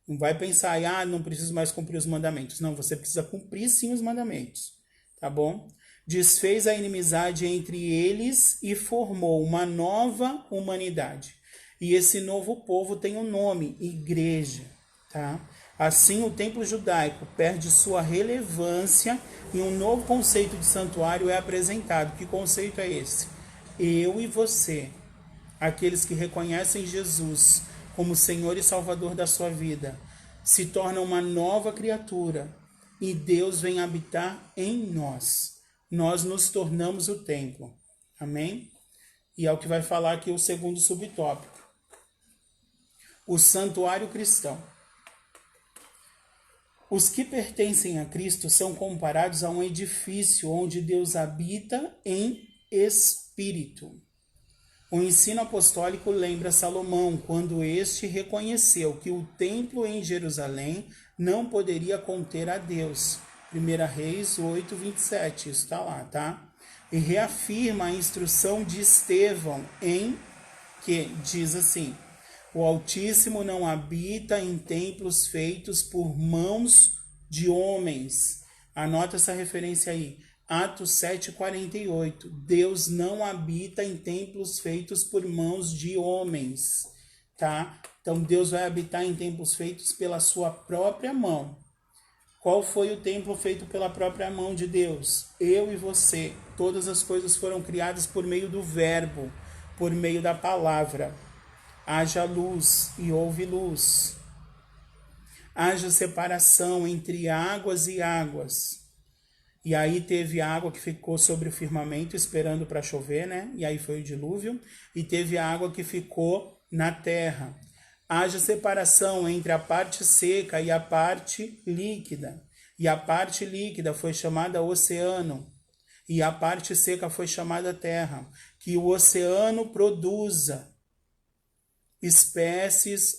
Não vai pensar, não preciso mais cumprir os mandamentos. Não, você precisa cumprir sim os mandamentos, tá bom? Desfez a inimizade entre eles e formou uma nova humanidade. E esse novo povo tem um nome, igreja, tá? Assim, o templo judaico perde sua relevância e um novo conceito de santuário é apresentado. Que conceito é esse? Eu e você, aqueles que reconhecem Jesus como Senhor e Salvador da sua vida, se tornam uma nova criatura e Deus vem habitar em nós. Nós nos tornamos o templo. Amém? E é o que vai falar aqui o segundo subtópico. O santuário cristão. Os que pertencem a Cristo são comparados a um edifício onde Deus habita em espírito. O ensino apostólico lembra Salomão quando este reconheceu que o templo em Jerusalém não poderia conter a Deus. 1 Reis 8, 27, isso está lá, tá? E reafirma a instrução de Estevão que diz assim: o Altíssimo não habita em templos feitos por mãos de homens. Anota essa referência aí. Atos 7,48. Deus não habita em templos feitos por mãos de homens, tá? Então Deus vai habitar em templos feitos pela sua própria mão. Qual foi o templo feito pela própria mão de Deus? Eu e você. Todas as coisas foram criadas por meio do verbo, por meio da palavra. Haja luz e houve luz. Haja separação entre águas e águas. E aí teve água que ficou sobre o firmamento esperando para chover, né? E aí foi o dilúvio. E teve água que ficou na terra. Haja separação entre a parte seca e a parte líquida. E a parte líquida foi chamada oceano. E a parte seca foi chamada terra. Que o oceano produza espécies,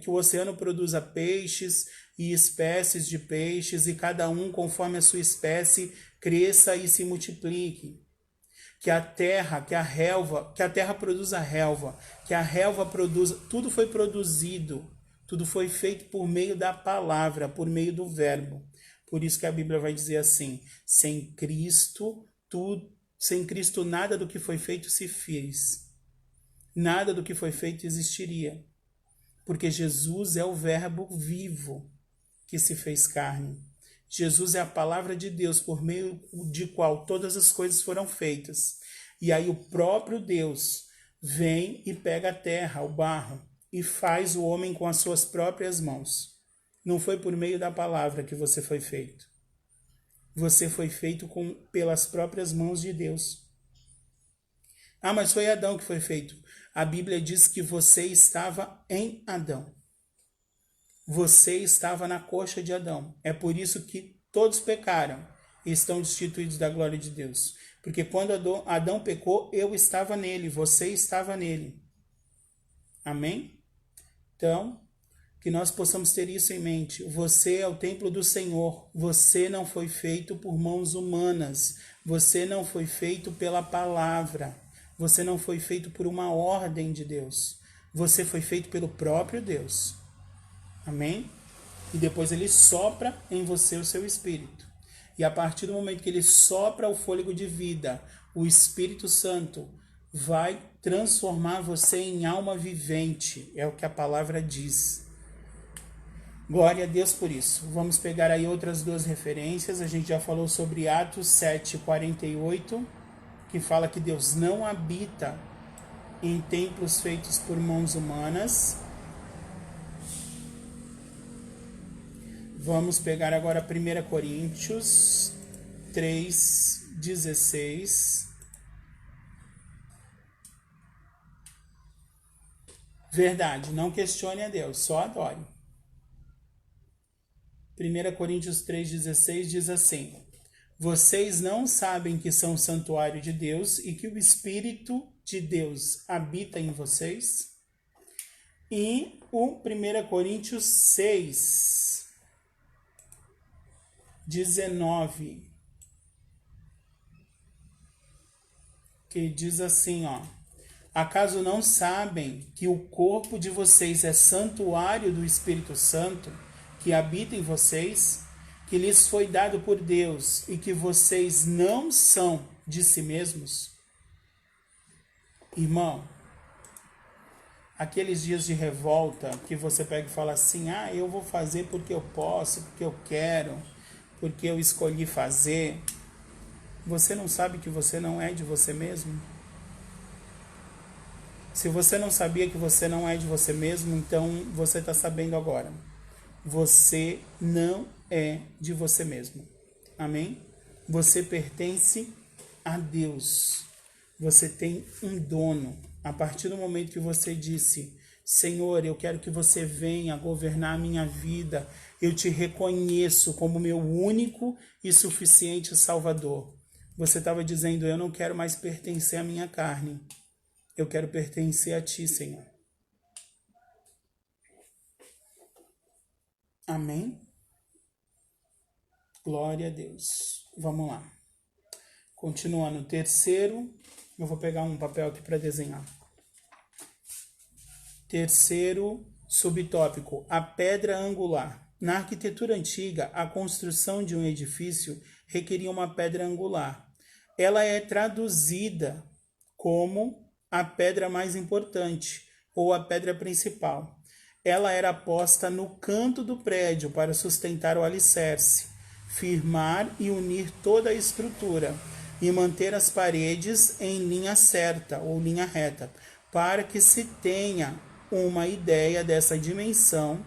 que o oceano produza peixes e espécies de peixes, e cada um conforme a sua espécie cresça e se multiplique. Que a terra produza relva, que a relva produza, tudo foi produzido, tudo foi feito por meio da palavra, por meio do verbo. Por isso que a Bíblia vai dizer assim: sem Cristo nada do que foi feito se fez. Nada do que foi feito existiria, porque Jesus é o verbo vivo que se fez carne. Jesus é a palavra de Deus, por meio de qual todas as coisas foram feitas. E aí o próprio Deus vem e pega a terra, o barro, e faz o homem com as suas próprias mãos. Não foi por meio da palavra que você foi feito. Você foi feito pelas próprias mãos de Deus. Mas foi Adão que foi feito. A Bíblia diz que você estava em Adão. Você estava na coxa de Adão. É por isso que todos pecaram e estão destituídos da glória de Deus. Porque quando Adão pecou, eu estava nele, você estava nele. Amém? Então, que nós possamos ter isso em mente. Você é o templo do Senhor. Você não foi feito por mãos humanas. Você não foi feito pela palavra. Você não foi feito por uma ordem de Deus. Você foi feito pelo próprio Deus. Amém? E depois ele sopra em você o seu espírito. E a partir do momento que ele sopra o fôlego de vida, o Espírito Santo vai transformar você em alma vivente. É o que a palavra diz. Glória a Deus por isso. Vamos pegar aí outras duas referências. A gente já falou sobre Atos 7:48, que fala que Deus não habita em templos feitos por mãos humanas. Vamos pegar agora 1 Coríntios 3:16. Verdade, não questione a Deus, só adore. 1 Coríntios 3:16 diz assim: vocês não sabem que são santuário de Deus e que o Espírito de Deus habita em vocês? E o 1 Coríntios 6:19, que diz assim, Acaso não sabem que o corpo de vocês é santuário do Espírito Santo, que habita em vocês, que lhes foi dado por Deus e que vocês não são de si mesmos? Irmão, aqueles dias de revolta que você pega e fala assim, eu vou fazer porque eu posso, porque eu quero, porque eu escolhi fazer. Você não sabe que você não é de você mesmo? Se você não sabia que você não é de você mesmo, então você está sabendo agora. Você não é de você mesmo. Amém? Você pertence a Deus. Você tem um dono. A partir do momento que você disse, Senhor, eu quero que você venha governar a minha vida, eu te reconheço como meu único e suficiente Salvador. Você estava dizendo, eu não quero mais pertencer à minha carne. Eu quero pertencer a ti, Senhor. Amém? Glória a Deus. Vamos lá. Continuando, terceiro, eu vou pegar um papel aqui para desenhar. Terceiro subtópico, a pedra angular. Na arquitetura antiga, a construção de um edifício requeria uma pedra angular. Ela é traduzida como a pedra mais importante, ou a pedra principal. Ela era posta no canto do prédio para sustentar o alicerce, firmar e unir toda a estrutura e manter as paredes em linha certa ou linha reta, para que se tenha uma ideia dessa dimensão.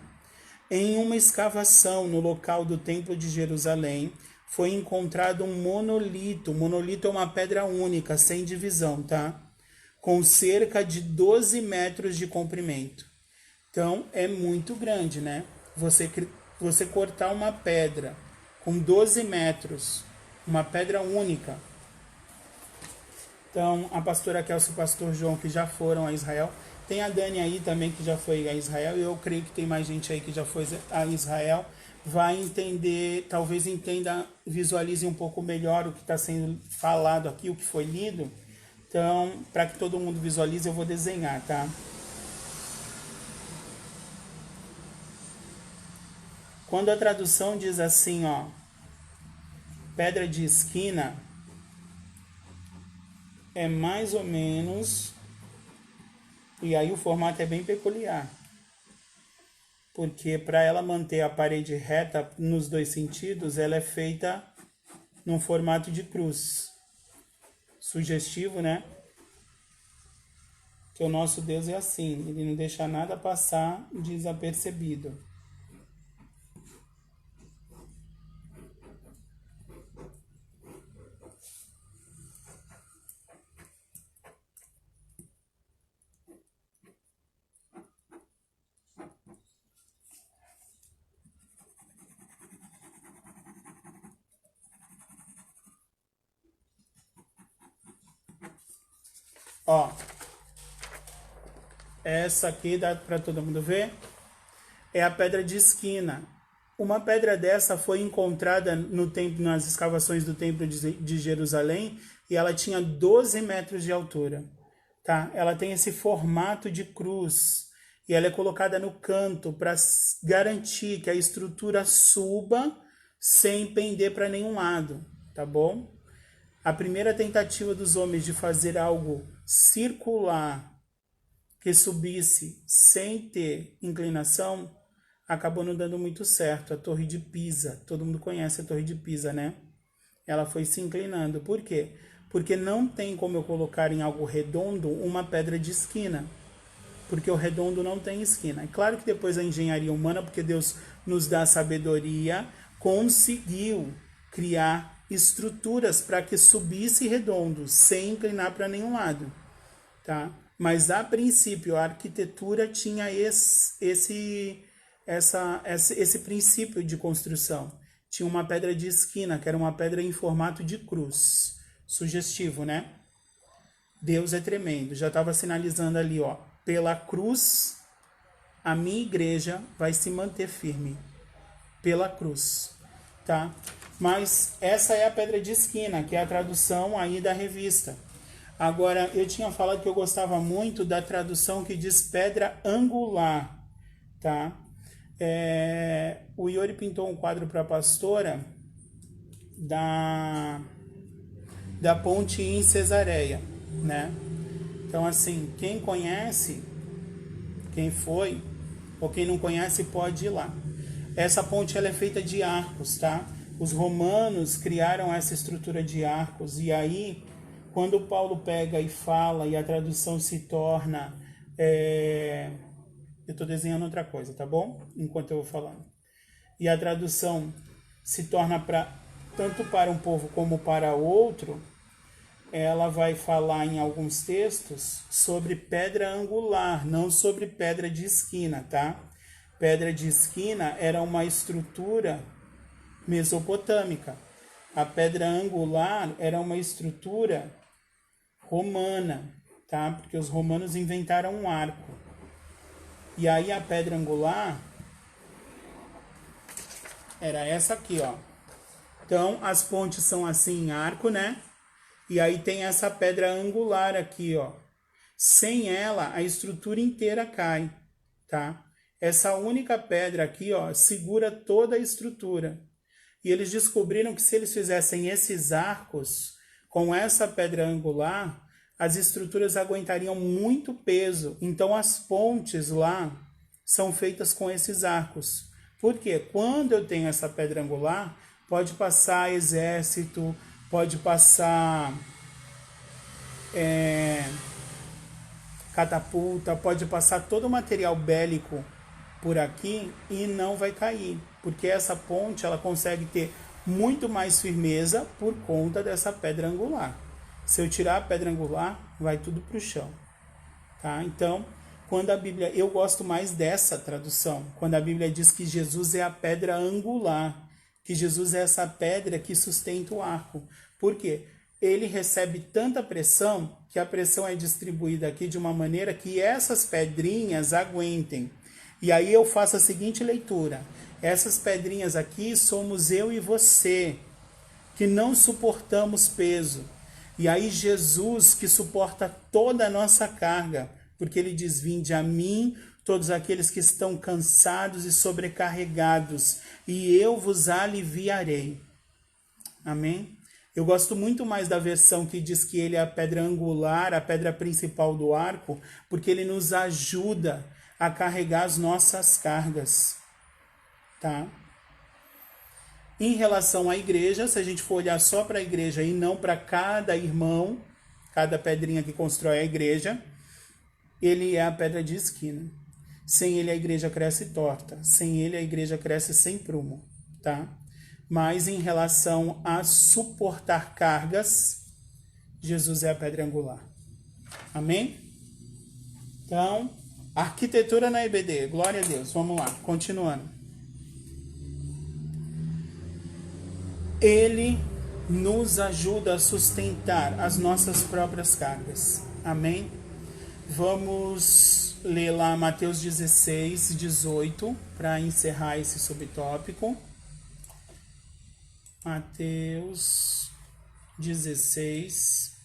Em uma escavação no local do Templo de Jerusalém, foi encontrado um monolito. Monolito é uma pedra única, sem divisão, tá? Com cerca de 12 metros de comprimento. Então, é muito grande, né? Você cortar uma pedra com 12 metros, uma pedra única. Então, a pastora Kelsey e o pastor João, que já foram a Israel, tem a Dani aí também, que já foi a Israel, e eu creio que tem mais gente aí que já foi a Israel, vai entender, talvez entenda, visualize um pouco melhor o que está sendo falado aqui, o que foi lido. Então, para que todo mundo visualize, eu vou desenhar, tá? Quando a tradução diz assim, ó, pedra de esquina, é mais ou menos, e aí o formato é bem peculiar, porque para ela manter a parede reta nos dois sentidos, ela é feita num formato de cruz. Sugestivo, né? Que o nosso Deus é assim, ele não deixa nada passar desapercebido. Ó, essa aqui dá para todo mundo ver, é a pedra de esquina. Uma pedra dessa foi encontrada no templo, nas escavações do Templo de Jerusalém, e ela tinha 12 metros de altura. Tá? Ela tem esse formato de cruz, e ela é colocada no canto para garantir que a estrutura suba sem pender para nenhum lado, tá bom? A primeira tentativa dos homens de fazer algo circular que subisse sem ter inclinação acabou não dando muito certo. A Torre de Pisa, todo mundo conhece a Torre de Pisa, né? Ela foi se inclinando. Por quê? Porque não tem como eu colocar em algo redondo uma pedra de esquina, porque o redondo não tem esquina. É claro que depois a engenharia humana, porque Deus nos dá sabedoria, conseguiu criar estruturas para que subisse redondo, sem inclinar para nenhum lado, tá? Mas a princípio a arquitetura tinha esse princípio de construção. Tinha uma pedra de esquina, que era uma pedra em formato de cruz. Sugestivo, né? Deus é tremendo. Já estava sinalizando ali, ó. Pela cruz, a minha igreja vai se manter firme. Pela cruz, tá? Mas essa é a pedra de esquina, que é a tradução aí da revista. Agora, eu tinha falado que eu gostava muito da tradução que diz pedra angular, tá? O Iori pintou um quadro para a pastora da ponte em Cesareia, né? Então, assim, quem conhece, quem foi, ou quem não conhece, pode ir lá. Essa ponte ela é feita de arcos, tá? Os romanos criaram essa estrutura de arcos, e aí, quando Paulo pega e fala, e a tradução se torna... Eu estou desenhando outra coisa, tá bom? Enquanto eu vou falando. E a tradução se torna tanto para um povo como para outro, ela vai falar em alguns textos sobre pedra angular, não sobre pedra de esquina, tá? Pedra de esquina era uma estrutura mesopotâmica. A pedra angular era uma estrutura romana, tá? Porque os romanos inventaram um arco. E aí a pedra angular era essa aqui, ó. Então, as pontes são assim em arco, né? E aí tem essa pedra angular aqui, ó. Sem ela, a estrutura inteira cai, tá? Essa única pedra aqui, ó, segura toda a estrutura. E eles descobriram que se eles fizessem esses arcos com essa pedra angular, as estruturas aguentariam muito peso. Então, as pontes lá são feitas com esses arcos. Por quê? Quando eu tenho essa pedra angular, pode passar exército, pode passar catapulta, pode passar todo o material bélico por aqui e não vai cair, porque essa ponte ela consegue ter muito mais firmeza por conta dessa pedra angular. Se eu tirar a pedra angular, vai tudo para o chão, tá? Então, quando a Bíblia, eu gosto mais dessa tradução, quando a Bíblia diz que Jesus é a pedra angular, que Jesus é essa pedra que sustenta o arco. Por quê? Ele recebe tanta pressão que a pressão é distribuída aqui de uma maneira que essas pedrinhas aguentem. E aí eu faço a seguinte leitura: essas pedrinhas aqui somos eu e você, que não suportamos peso. E aí Jesus que suporta toda a nossa carga, porque ele diz: vinde a mim, todos aqueles que estão cansados e sobrecarregados, e eu vos aliviarei. Amém? Eu gosto muito mais da versão que diz que ele é a pedra angular, a pedra principal do arco, porque ele nos ajuda a carregar as nossas cargas, tá? Em relação à igreja, se a gente for olhar só para a igreja e não para cada irmão, cada pedrinha que constrói a igreja, ele é a pedra de esquina. Sem ele a igreja cresce torta, sem ele a igreja cresce sem prumo, tá? Mas em relação a suportar cargas, Jesus é a pedra angular. Amém? Então, arquitetura na EBD, glória a Deus. Vamos lá, continuando. Ele nos ajuda a sustentar as nossas próprias cargas. Amém? Vamos ler lá Mateus 16, 18, para encerrar esse subtópico. Mateus 16,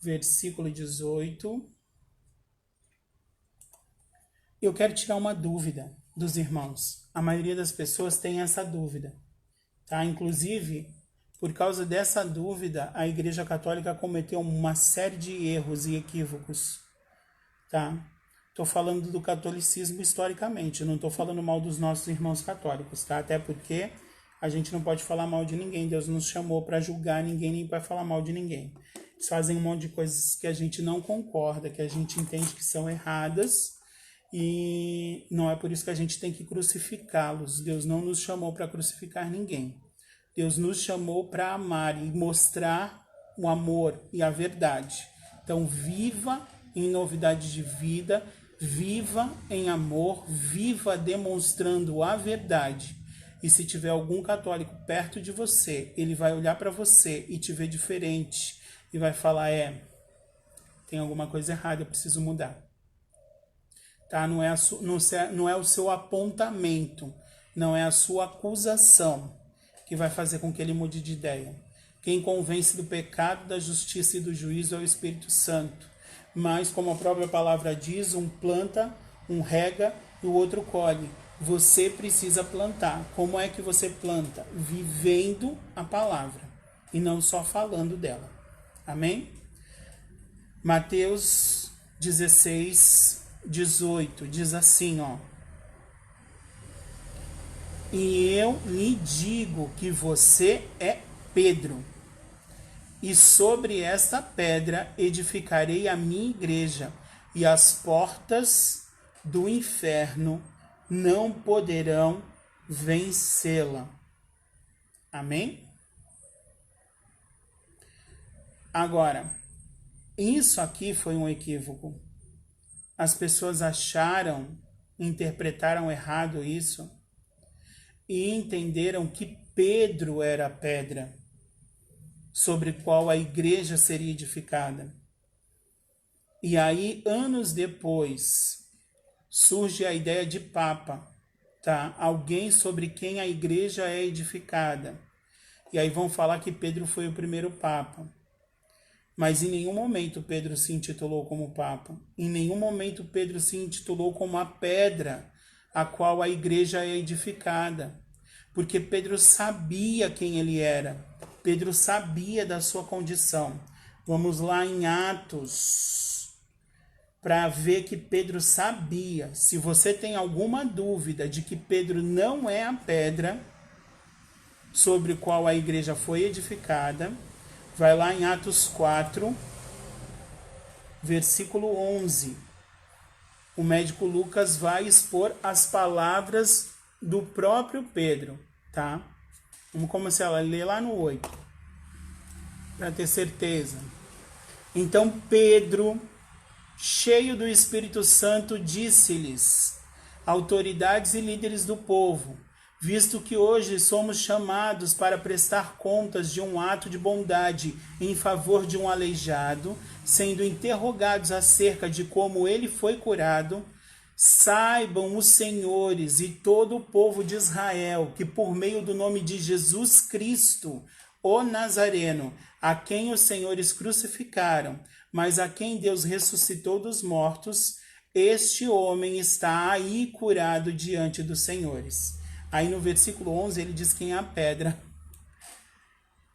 versículo 18. Eu quero tirar uma dúvida dos irmãos. A maioria das pessoas tem essa dúvida, tá? Inclusive, por causa dessa dúvida, a Igreja Católica cometeu uma série de erros e equívocos, tá? Estou falando do catolicismo historicamente, não estou falando mal dos nossos irmãos católicos, tá? Até porque a gente não pode falar mal de ninguém. Deus nos chamou para julgar ninguém nem para falar mal de ninguém. Eles fazem um monte de coisas que a gente não concorda, que a gente entende que são erradas, e não é por isso que a gente tem que crucificá-los. Deus não nos chamou para crucificar ninguém. Deus nos chamou para amar e mostrar o amor e a verdade. Então, viva em novidade de vida, viva em amor, viva demonstrando a verdade. E se tiver algum católico perto de você, ele vai olhar para você e te ver diferente e vai falar: tem alguma coisa errada, eu preciso mudar. Tá? Não é o seu apontamento, não é a sua acusação que vai fazer com que ele mude de ideia. Quem convence do pecado, da justiça e do juízo é o Espírito Santo. Mas, como a própria palavra diz, um planta, um rega e o outro colhe. Você precisa plantar. Como é que você planta? Vivendo a palavra e não só falando dela. Amém? Mateus 16, 18 diz assim, ó. E eu lhe digo que você é Pedro, e sobre esta pedra edificarei a minha igreja, e as portas do inferno não poderão vencê-la. Amém? Agora, isso aqui foi um equívoco. As pessoas acharam, interpretaram errado isso e entenderam que Pedro era a pedra sobre qual a igreja seria edificada. E aí, anos depois, surge a ideia de Papa, tá? Alguém sobre quem a igreja é edificada. E aí vão falar que Pedro foi o primeiro Papa. Mas em nenhum momento Pedro se intitulou como Papa. Em nenhum momento Pedro se intitulou como a pedra a qual a igreja é edificada. Porque Pedro sabia quem ele era. Pedro sabia da sua condição. Vamos lá em Atos, para ver que Pedro sabia. Se você tem alguma dúvida de que Pedro não é a pedra sobre qual a igreja foi edificada, vai lá em Atos 4, versículo 11. O médico Lucas vai expor as palavras do próprio Pedro, tá? Vamos começar a ler lá no 8, para ter certeza. Então Pedro, cheio do Espírito Santo, disse-lhes: autoridades e líderes do povo, visto que hoje somos chamados para prestar contas de um ato de bondade em favor de um aleijado, sendo interrogados acerca de como ele foi curado, saibam os senhores e todo o povo de Israel que por meio do nome de Jesus Cristo, o Nazareno, a quem os senhores crucificaram, mas a quem Deus ressuscitou dos mortos, este homem está aí curado diante dos senhores. Aí no versículo 11 ele diz quem é a pedra.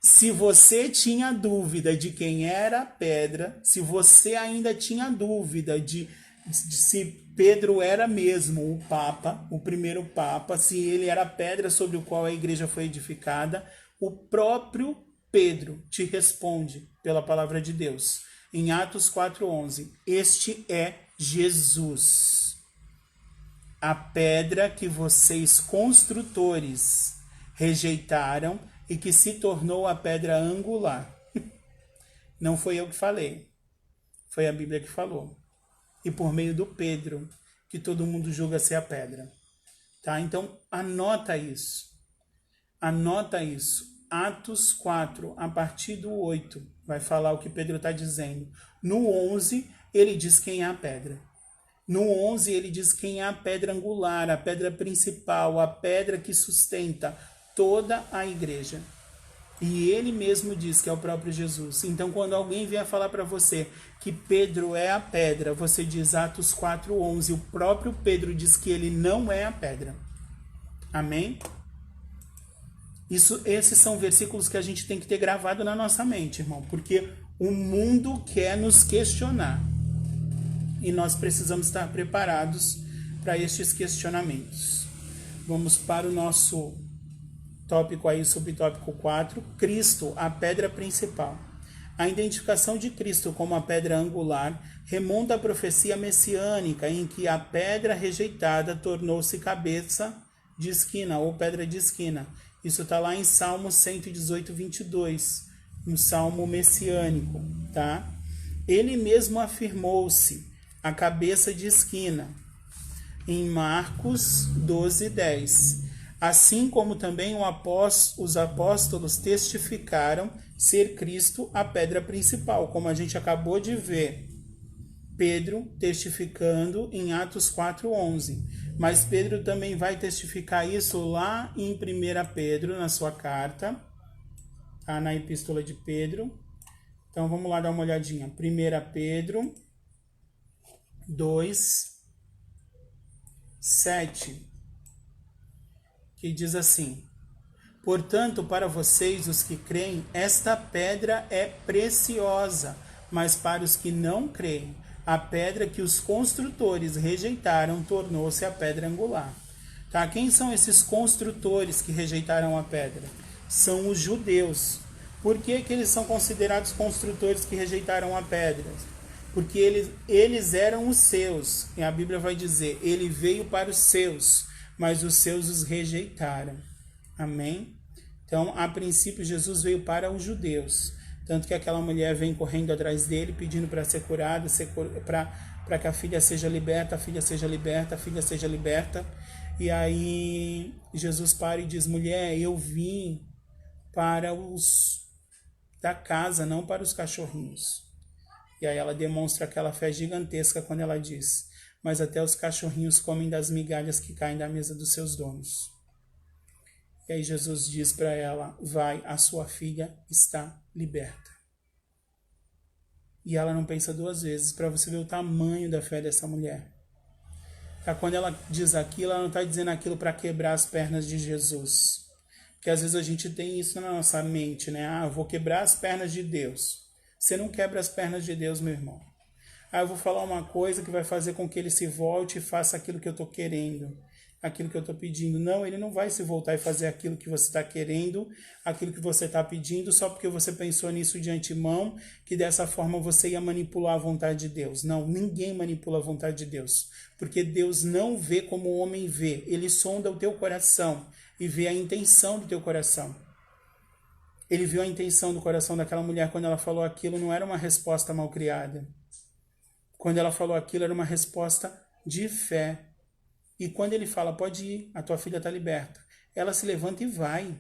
Se você tinha dúvida de quem era a pedra, se você ainda tinha dúvida de se Pedro era mesmo o Papa, o primeiro Papa, se ele era a pedra sobre o qual a igreja foi edificada, o próprio Pedro te responde pela palavra de Deus. Em Atos 4:11, este é Jesus, a pedra que vocês construtores rejeitaram e que se tornou a pedra angular. Não foi eu que falei, foi a Bíblia que falou. E por meio do Pedro, que todo mundo julga ser a pedra. Tá? Então, anota isso. Anota isso. Atos 4, a partir do 8, vai falar o que Pedro está dizendo. No 11, ele diz quem é a pedra. No 11, ele diz quem é a pedra angular, a pedra principal, a pedra que sustenta toda a igreja. E ele mesmo diz que é o próprio Jesus. Então, quando alguém vier falar para você que Pedro é a pedra, você diz Atos 4:11. O próprio Pedro diz que ele não é a pedra. Amém? Esses são versículos que a gente tem que ter gravado na nossa mente, irmão. Porque o mundo quer nos questionar. E nós precisamos estar preparados para estes questionamentos. Vamos para o nosso tópico aí, subtópico 4, Cristo, a pedra principal. A identificação de Cristo como a pedra angular remonta à profecia messiânica, em que a pedra rejeitada tornou-se cabeça de esquina, ou pedra de esquina. Isso está lá em Salmo 118, 22, um salmo messiânico, tá? Ele mesmo afirmou-se a cabeça de esquina, em Marcos 12, 10. Assim como também os apóstolos testificaram ser Cristo a pedra principal, como a gente acabou de ver. Pedro testificando em Atos 4:11. Mas Pedro também vai testificar isso lá em 1 Pedro, na sua carta. tá? Na epístola de Pedro. Então vamos lá dar uma olhadinha. 1 Pedro 2, 7, que diz assim: portanto, para vocês, os que creem, esta pedra é preciosa, mas para os que não creem, a pedra que os construtores rejeitaram tornou-se a pedra angular. Tá? Quem são esses construtores que rejeitaram a pedra? São os judeus. Por que eles são considerados construtores que rejeitaram a pedra? Porque eles eram os seus. E a Bíblia vai dizer, ele veio para os seus, mas os seus os rejeitaram. Amém? Então, a princípio, Jesus veio para os judeus. Tanto que aquela mulher vem correndo atrás dele, pedindo para ser curada, para que a filha seja liberta, a filha seja liberta, a filha seja liberta. E aí, Jesus para e diz, mulher, eu vim para os da casa, não para os cachorrinhos. E aí ela demonstra aquela fé gigantesca quando ela diz, mas até os cachorrinhos comem das migalhas que caem da mesa dos seus donos. E aí Jesus diz para ela, vai, a sua filha está liberta. E ela não pensa duas vezes, para você ver o tamanho da fé dessa mulher. Tá? Quando ela diz aquilo, ela não está dizendo aquilo para quebrar as pernas de Jesus. Porque às vezes a gente tem isso na nossa mente, né? Ah, eu vou quebrar as pernas de Deus. Você não quebra as pernas de Deus, meu irmão. Ah, eu vou falar uma coisa que vai fazer com que ele se volte e faça aquilo que eu estou querendo, aquilo que eu estou pedindo. Não, ele não vai se voltar e fazer aquilo que você está querendo, aquilo que você está pedindo, só porque você pensou nisso de antemão, que dessa forma você ia manipular a vontade de Deus. Não, ninguém manipula a vontade de Deus, porque Deus não vê como o homem vê. Ele sonda o teu coração e vê a intenção do teu coração. Ele viu a intenção do coração daquela mulher quando ela falou aquilo, não era uma resposta mal criada. Quando ela falou aquilo, era uma resposta de fé. E quando ele fala, pode ir, a tua filha está liberta, ela se levanta e vai.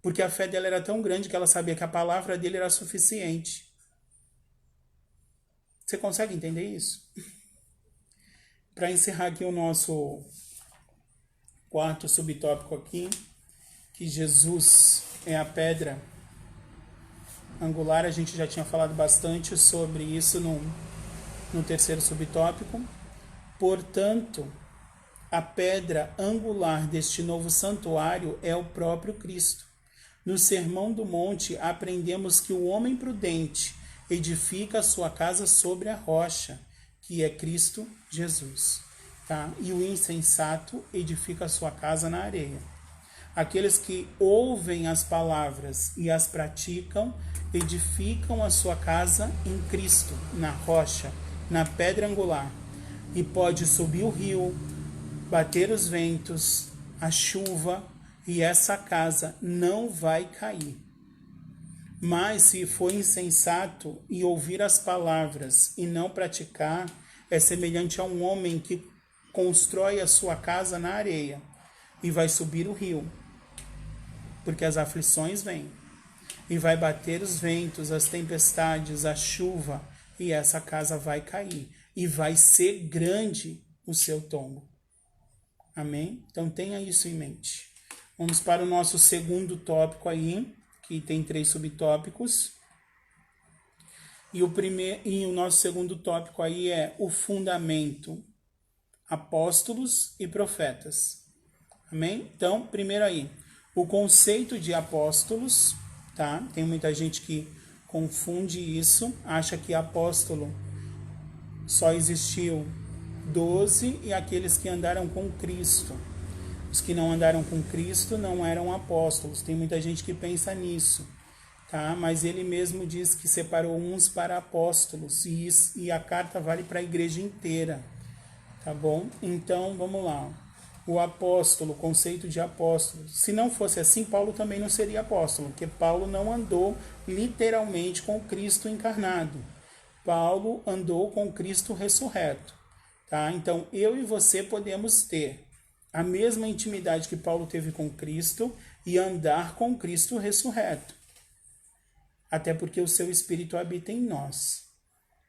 Porque a fé dela era tão grande que ela sabia que a palavra dele era suficiente. Você consegue entender isso? Para encerrar aqui o nosso quarto subtópico aqui, que Jesus é a pedra angular, a gente já tinha falado bastante sobre isso no terceiro subtópico. Portanto, a pedra angular deste novo santuário é o próprio Cristo. No Sermão do Monte, aprendemos que o homem prudente edifica a sua casa sobre a rocha, que é Cristo Jesus. Tá? E o insensato edifica a sua casa na areia. Aqueles que ouvem as palavras e as praticam, edificam a sua casa em Cristo, na rocha, na pedra angular. E pode subir o rio, bater os ventos, a chuva, e essa casa não vai cair. Mas se for insensato e ouvir as palavras e não praticar, é semelhante a um homem que constrói a sua casa na areia e vai subir o rio, porque as aflições vêm, e vai bater os ventos, as tempestades, a chuva, e essa casa vai cair, e vai ser grande o seu tombo. Amém? Então tenha isso em mente. Vamos para o nosso segundo tópico aí, que tem 3 subtópicos. E o nosso segundo tópico aí é o fundamento, apóstolos e profetas. Amém? Então, primeiro aí, o conceito de apóstolos, tá? Tem muita gente que confunde isso, acha que apóstolo só existiu 12 e aqueles que andaram com Cristo. Os que não andaram com Cristo não eram apóstolos. Tem muita gente que pensa nisso, tá? Mas ele mesmo diz que separou uns para apóstolos e a carta vale para a igreja inteira, tá bom? Então, vamos lá. O apóstolo, o conceito de apóstolo. Se não fosse assim, Paulo também não seria apóstolo, porque Paulo não andou literalmente com Cristo encarnado. Paulo andou com Cristo ressurreto. Tá? Então, eu e você podemos ter a mesma intimidade que Paulo teve com Cristo e andar com Cristo ressurreto. Até porque o seu Espírito habita em nós.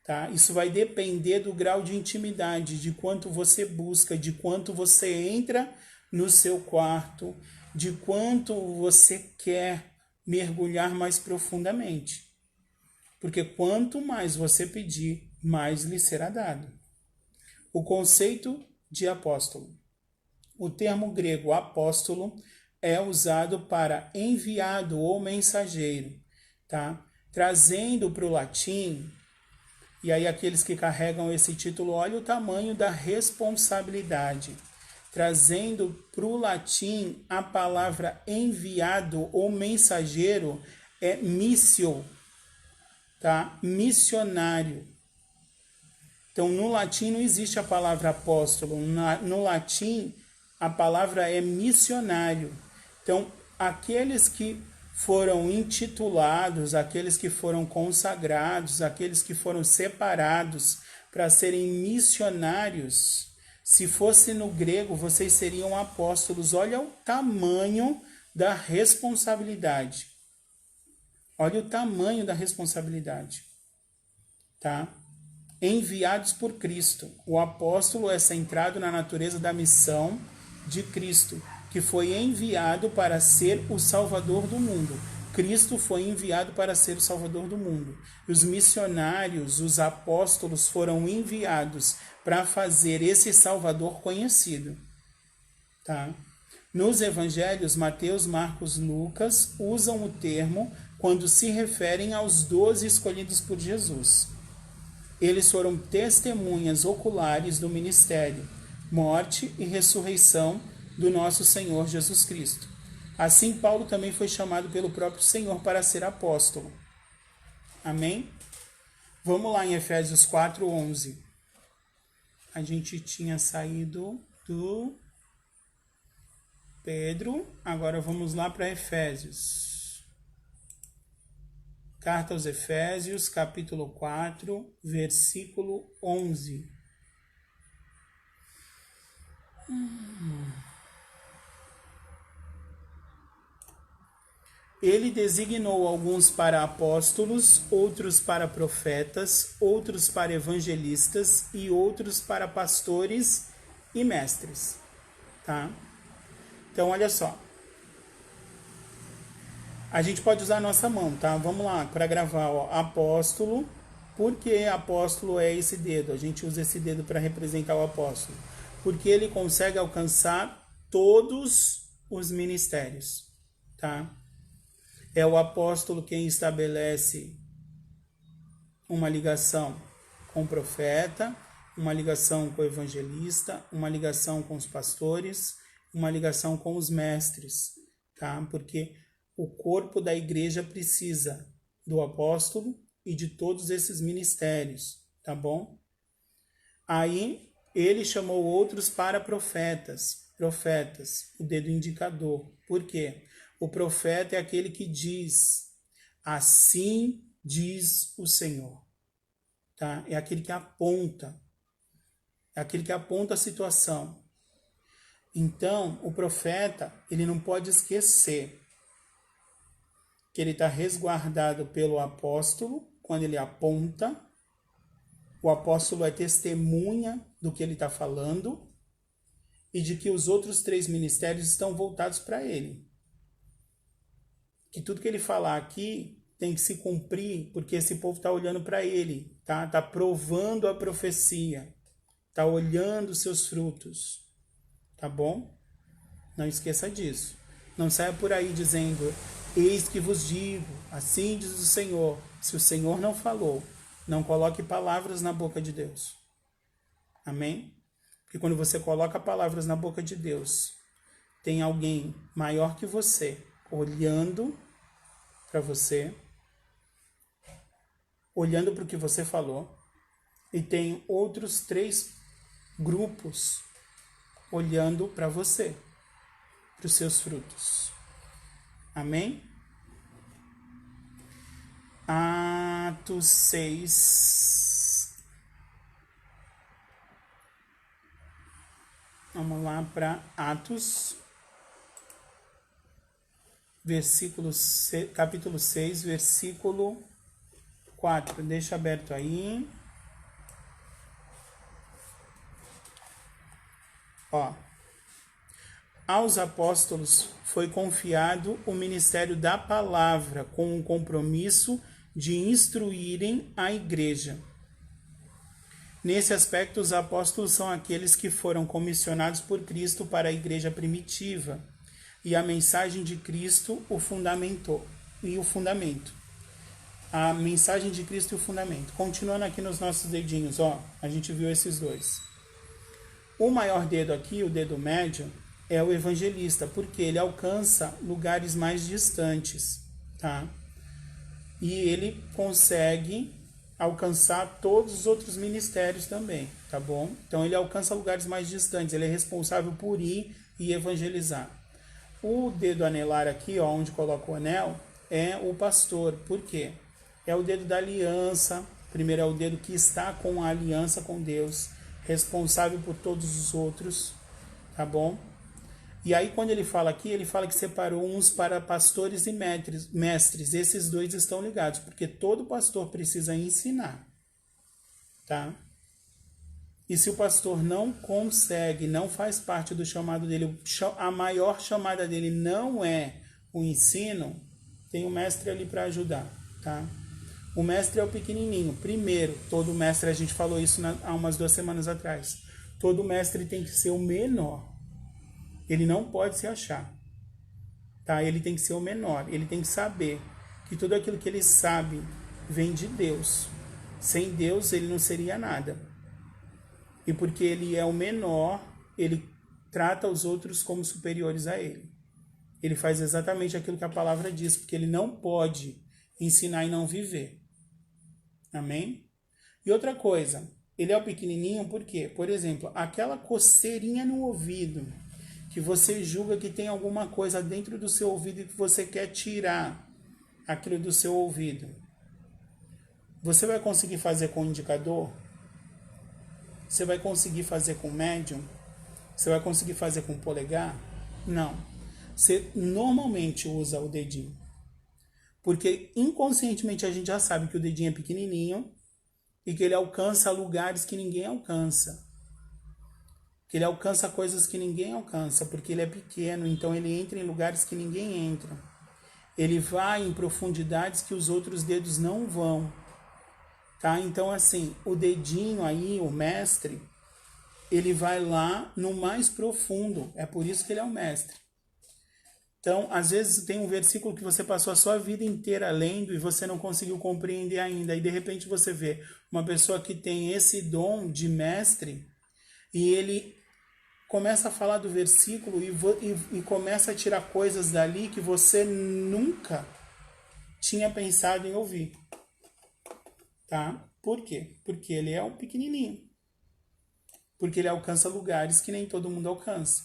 Tá? Isso vai depender do grau de intimidade, de quanto você busca, de quanto você entra no seu quarto, de quanto você quer mergulhar mais profundamente. Porque quanto mais você pedir, mais lhe será dado. O conceito de apóstolo. O termo grego apóstolo é usado para enviado ou mensageiro, tá? Trazendo para o latim, e aí aqueles que carregam esse título, olha o tamanho da responsabilidade. Trazendo para o latim, a palavra enviado ou mensageiro é missio, tá? Missionário. Então, no latim não existe a palavra apóstolo. No latim, a palavra é missionário. Então, aqueles que foram intitulados, aqueles que foram consagrados, aqueles que foram separados para serem missionários, se fosse no grego, vocês seriam apóstolos. Olha o tamanho da responsabilidade. Olha o tamanho da responsabilidade, tá? Enviados por Cristo. O apóstolo é centrado na natureza da missão de Cristo, que foi enviado para ser o Salvador do mundo. Cristo foi enviado para ser o Salvador do mundo. Os missionários, os apóstolos foram enviados para fazer esse Salvador conhecido. Tá? Nos evangelhos, Mateus, Marcos, Lucas usam o termo quando se referem aos 12 escolhidos por Jesus. Eles foram testemunhas oculares do ministério, morte e ressurreição do nosso Senhor Jesus Cristo. Assim, Paulo também foi chamado pelo próprio Senhor para ser apóstolo. Amém? Vamos lá em Efésios 4:11. A gente tinha saído do Pedro, agora vamos lá para Efésios. Carta aos Efésios, capítulo 4, versículo 11. Ele designou alguns para apóstolos, outros para profetas, outros para evangelistas e outros para pastores e mestres. Tá? Então, olha só. A gente pode usar a nossa mão, tá? Vamos lá, para gravar, ó, apóstolo. Por que apóstolo é esse dedo? A gente usa esse dedo para representar o apóstolo. Porque ele consegue alcançar todos os ministérios, tá? É o apóstolo quem estabelece uma ligação com o profeta, uma ligação com o evangelista, uma ligação com os pastores, uma ligação com os mestres, tá? Porque o corpo da igreja precisa do apóstolo e de todos esses ministérios, tá bom? Aí ele chamou outros para profetas, o dedo indicador. Por quê? O profeta é aquele que diz, assim diz o Senhor, tá? É aquele que aponta, a situação. Então, o profeta, ele não pode esquecer que ele está resguardado pelo apóstolo, quando ele aponta, o apóstolo é testemunha do que ele está falando e de que os outros 3 ministérios estão voltados para ele. Que tudo que ele falar aqui tem que se cumprir, porque esse povo está olhando para ele, tá? Está provando a profecia, está olhando os seus frutos, tá bom? Não esqueça disso. Não saia por aí dizendo, eis que vos digo, assim diz o Senhor. Se o Senhor não falou, não coloque palavras na boca de Deus. Amém? Porque quando você coloca palavras na boca de Deus, tem alguém maior que você olhando para você, olhando para o que você falou, e tem outros 3 grupos olhando para você, para os seus frutos. Amém? Atos 6. Vamos lá para Atos, capítulo 6, versículo 4. Deixa aberto aí. Ó. aos apóstolos foi confiado o ministério da palavra, com o compromisso de instruírem a igreja. Nesse aspecto, os apóstolos são aqueles que foram comissionados por Cristo para a igreja primitiva, e a mensagem de Cristo o fundamentou e o fundamento. A mensagem de Cristo e o fundamento. Continuando aqui nos nossos dedinhos, ó, a gente viu esses dois. O maior dedo aqui, o dedo médio, é o evangelista, porque ele alcança lugares mais distantes, tá? E ele consegue alcançar todos os outros ministérios também, tá bom? Então ele alcança lugares mais distantes, ele é responsável por ir e evangelizar. O dedo anelar aqui, ó, onde coloca o anel, é o pastor. Por quê? É o dedo da aliança. Primeiro é o dedo que está com a aliança com Deus, responsável por todos os outros, tá bom? E aí quando ele fala aqui, ele fala que separou uns para pastores e mestres. Esses dois estão ligados, porque todo pastor precisa ensinar, tá? E se o pastor não consegue, não faz parte do chamado dele, a maior chamada dele não é o ensino, tem o mestre ali para ajudar, tá? O mestre é o pequenininho. Primeiro, todo mestre, a gente falou isso há umas 2 semanas atrás, todo mestre tem que ser o menor. Ele não pode se achar, tá? Ele tem que ser o menor, ele tem que saber que tudo aquilo que ele sabe vem de Deus. Sem Deus ele não seria nada. E porque ele é o menor, ele trata os outros como superiores a ele. Ele faz exatamente aquilo que a palavra diz, porque ele não pode ensinar e não viver. Amém? E outra coisa, ele é o pequenininho por quê? Por exemplo, aquela coceirinha no ouvido, que você julga que tem alguma coisa dentro do seu ouvido e que você quer tirar aquilo do seu ouvido. Você vai conseguir fazer com o indicador? Você vai conseguir fazer com o médium? Você vai conseguir fazer com o polegar? Não. Você normalmente usa o dedinho. Porque inconscientemente a gente já sabe que o dedinho é pequenininho e que ele alcança lugares que ninguém alcança. Que ele alcança coisas que ninguém alcança, porque ele é pequeno, então ele entra em lugares que ninguém entra. Ele vai em profundidades que os outros dedos não vão. Tá? Então, assim, o dedinho aí, o mestre, ele vai lá no mais profundo. É por isso que ele é o mestre. Então, às vezes tem um versículo que você passou a sua vida inteira lendo e você não conseguiu compreender ainda. E de repente você vê uma pessoa que tem esse dom de mestre e ele começa a falar do versículo e começa a tirar coisas dali que você nunca tinha pensado em ouvir. Tá? Por quê? Porque ele é um pequenininho. Porque ele alcança lugares que nem todo mundo alcança.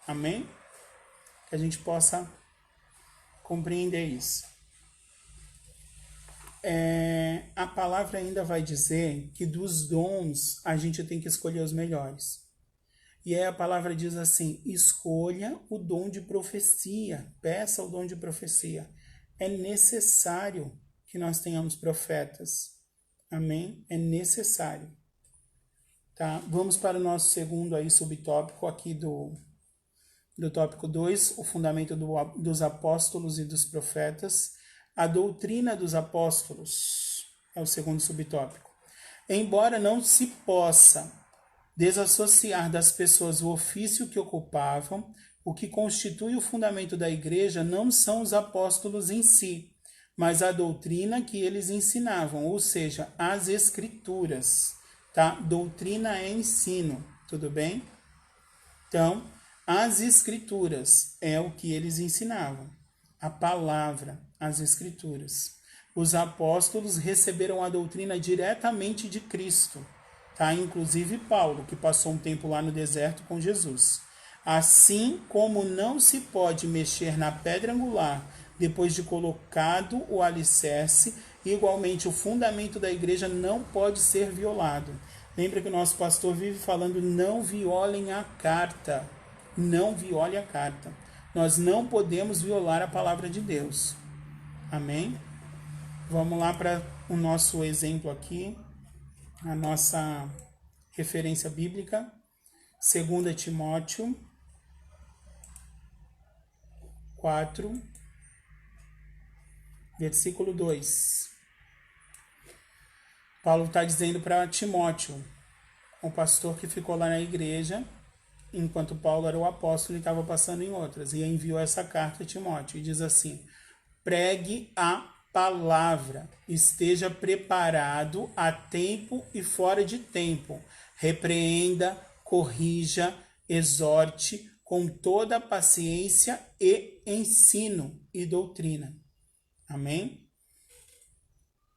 Amém? Que a gente possa compreender isso. A palavra ainda vai dizer que dos dons a gente tem que escolher os melhores. E aí a palavra diz assim, escolha o dom de profecia, peça o dom de profecia. É necessário que nós tenhamos profetas. Amém? É necessário. Tá? Vamos para o nosso segundo aí subtópico aqui do tópico 2, o fundamento dos apóstolos e dos profetas. A doutrina dos apóstolos é o segundo subtópico. Embora não se possa desassociar das pessoas o ofício que ocupavam, o que constitui o fundamento da igreja não são os apóstolos em si, mas a doutrina que eles ensinavam, ou seja, as escrituras, tá? Doutrina é ensino, tudo bem? Então, as escrituras é o que eles ensinavam, a palavra, as escrituras. Os apóstolos receberam a doutrina diretamente de Cristo, tá? Inclusive Paulo, que passou um tempo lá no deserto com Jesus. Assim como não se pode mexer na pedra angular depois de colocado o alicerce, igualmente o fundamento da igreja não pode ser violado. Lembra que o nosso pastor vive falando, não violem a carta. Não viole a carta. Nós não podemos violar a palavra de Deus. Amém? Vamos lá para o nosso exemplo aqui, a nossa referência bíblica, 2 Timóteo 4, versículo 2. Paulo está dizendo para Timóteo, o pastor que ficou lá na igreja, enquanto Paulo era o apóstolo e estava passando em outras, e enviou essa carta a Timóteo, e diz assim: pregue a palavra, esteja preparado a tempo e fora de tempo, repreenda, corrija, exorte com toda a paciência e ensino e doutrina. Amém?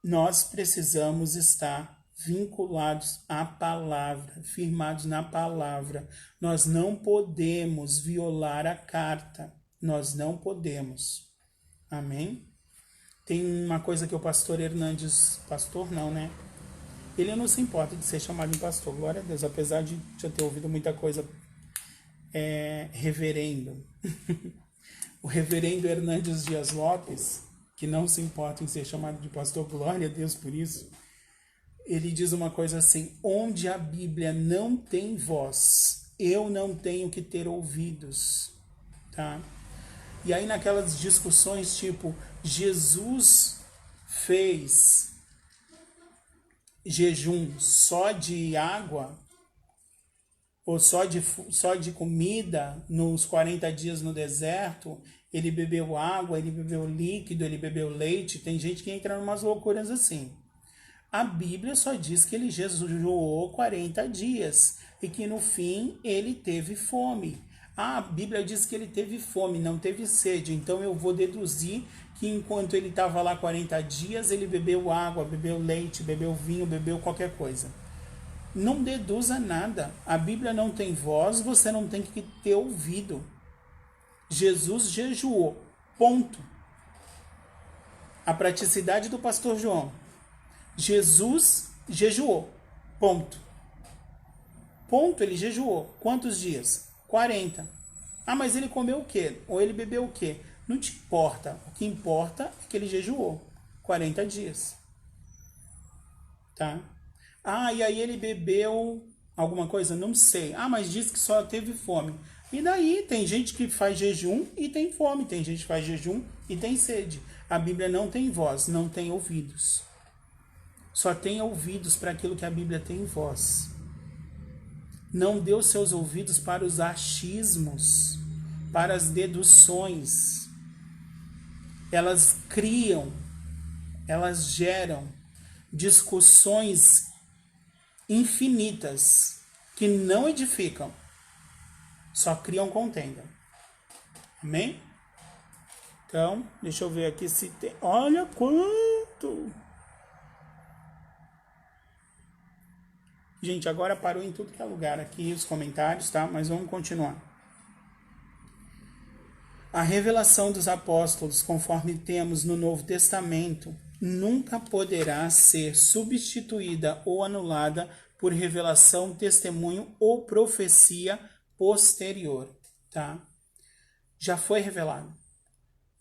Nós precisamos estar vinculados à palavra, firmados na palavra. Nós não podemos violar a carta. Nós não podemos. Amém? Tem uma coisa que o pastor Hernandes, pastor não, né? Ele não se importa de ser chamado de pastor, glória a Deus, apesar de já ter ouvido muita coisa, reverendo. O reverendo Hernandes Dias Lopes, que não se importa em ser chamado de pastor, glória a Deus por isso, ele diz uma coisa assim: onde a Bíblia não tem voz, eu não tenho que ter ouvidos, tá? E aí naquelas discussões tipo, Jesus fez jejum só de água ou só de comida nos 40 dias no deserto, ele bebeu água, ele bebeu líquido, ele bebeu leite. Tem gente que entra em umas loucuras assim. A Bíblia só diz que ele jejuou 40 dias e que no fim ele teve fome. A Bíblia diz que ele teve fome, não teve sede. Então eu vou deduzir que enquanto ele estava lá 40 dias, ele bebeu água, bebeu leite, bebeu vinho, bebeu qualquer coisa. Não deduza nada. A Bíblia não tem voz, você não tem que ter ouvido. Jesus jejuou. Ponto. A praticidade do pastor João. Jesus jejuou. Ponto. Ponto, ele jejuou. Quantos dias? 40. Ah, mas ele comeu o quê? Ou ele bebeu o quê? Não te importa. O que importa é que ele jejuou 40 dias. Tá? Ah, e aí ele bebeu alguma coisa? Não sei. Ah, mas diz que só teve fome. E daí? Tem gente que faz jejum e tem fome. Tem gente que faz jejum e tem sede. A Bíblia não tem voz, não tem ouvidos. Só tem ouvidos para aquilo que a Bíblia tem voz. Não deu seus ouvidos para os achismos, para as deduções. Elas criam, elas geram discussões infinitas que não edificam, só criam contenda. Amém? Então, deixa eu ver aqui se tem. Olha quanto! Gente, agora parou em tudo que é lugar aqui os comentários, tá? Mas vamos continuar. A revelação dos apóstolos, conforme temos no Novo Testamento, nunca poderá ser substituída ou anulada por revelação, testemunho ou profecia posterior, tá? Já foi revelado.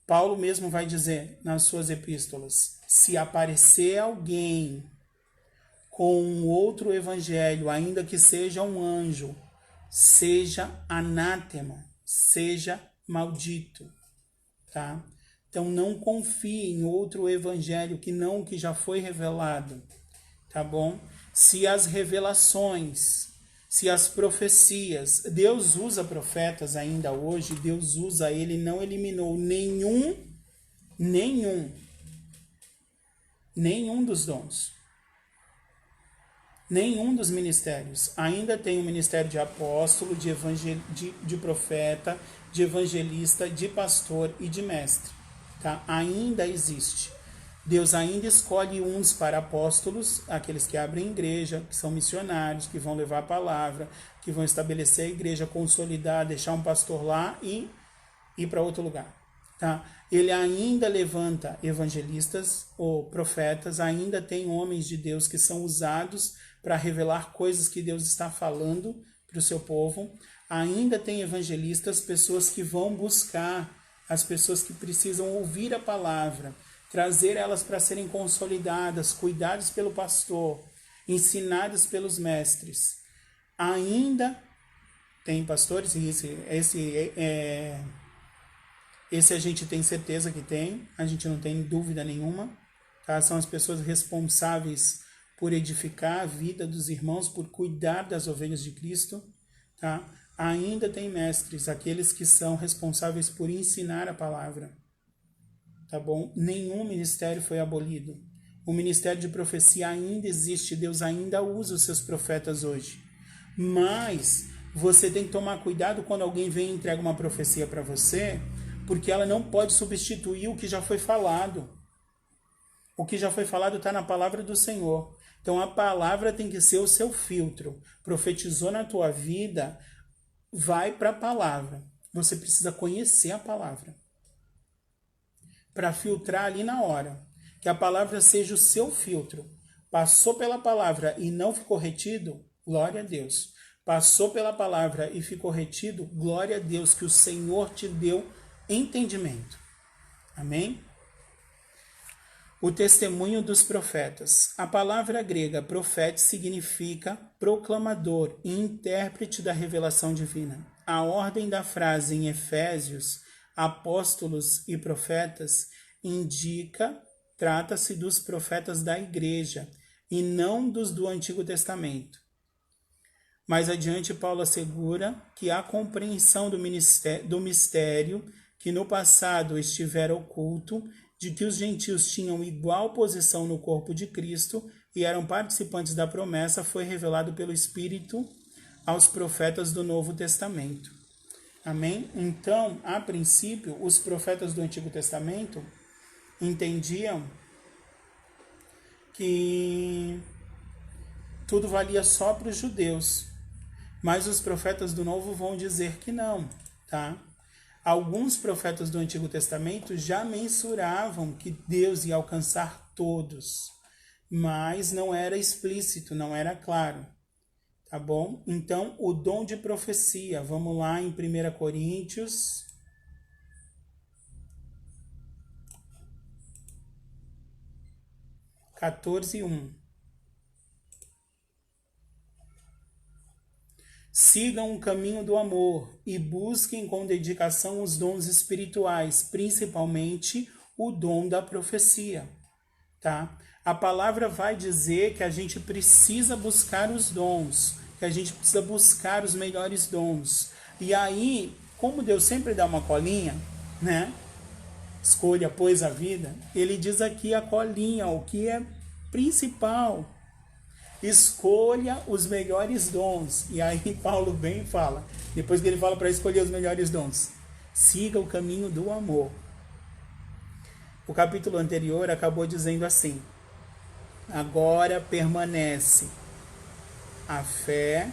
Paulo mesmo vai dizer nas suas epístolas: se aparecer alguém com um outro evangelho, ainda que seja um anjo, seja anátema, seja maldito, tá? Então não confie em outro evangelho que não o que já foi revelado, tá bom? Se as revelações, se as profecias, Deus usa profetas ainda hoje, Deus usa, ele não eliminou nenhum dos dons. Nenhum dos ministérios. Ainda tem o ministério de apóstolo, de profeta, de evangelista, de pastor e de mestre. Tá? Ainda existe. Deus ainda escolhe uns para apóstolos, aqueles que abrem igreja, que são missionários, que vão levar a palavra, que vão estabelecer a igreja, consolidar, deixar um pastor lá e ir para outro lugar. Tá? Ele ainda levanta evangelistas ou profetas, ainda tem homens de Deus que são usados para revelar coisas que Deus está falando para o seu povo. Ainda tem evangelistas, pessoas que vão buscar as pessoas que precisam ouvir a palavra, trazer elas para serem consolidadas, cuidadas pelo pastor, ensinadas pelos mestres. Ainda tem pastores, Esse a gente tem certeza que tem, a gente não tem dúvida nenhuma. Tá? São as pessoas responsáveis por edificar a vida dos irmãos, por cuidar das ovelhas de Cristo. Tá? Ainda tem mestres, aqueles que são responsáveis por ensinar a palavra. Tá bom? Nenhum ministério foi abolido. O ministério de profecia ainda existe, Deus ainda usa os seus profetas hoje. Mas você tem que tomar cuidado quando alguém vem e entrega uma profecia para você, porque ela não pode substituir o que já foi falado. O que já foi falado está na palavra do Senhor. Então a palavra tem que ser o seu filtro. Profetizou na tua vida, vai para a palavra. Você precisa conhecer a palavra para filtrar ali na hora. Que a palavra seja o seu filtro. Passou pela palavra e não ficou retido, glória a Deus. Passou pela palavra e ficou retido, glória a Deus, que o Senhor te deu entendimento. Amém? O testemunho dos profetas. A palavra grega profeta significa proclamador e intérprete da revelação divina. A ordem da frase em Efésios, apóstolos e profetas, trata-se dos profetas da igreja e não dos do Antigo Testamento. Mais adiante, Paulo assegura que a compreensão do mistério que no passado estivera oculto, de que os gentios tinham igual posição no corpo de Cristo e eram participantes da promessa, foi revelado pelo Espírito aos profetas do Novo Testamento. Amém? Então, a princípio, os profetas do Antigo Testamento entendiam que tudo valia só para os judeus. Mas os profetas do Novo vão dizer que não, tá? Alguns profetas do Antigo Testamento já mensuravam que Deus ia alcançar todos, mas não era explícito, não era claro, tá bom? Então, o dom de profecia, vamos lá em 1 Coríntios 14:1. Sigam o caminho do amor e busquem com dedicação os dons espirituais, principalmente o dom da profecia, tá? A palavra vai dizer que a gente precisa buscar os dons, que a gente precisa buscar os melhores dons. E aí, como Deus sempre dá uma colinha, né? Escolha, pois, a vida. Ele diz aqui a colinha, o que é principal. Escolha os melhores dons. E aí Paulo vem e fala, depois que ele fala para escolher os melhores dons, siga o caminho do amor. O capítulo anterior acabou dizendo assim: agora permanece a fé,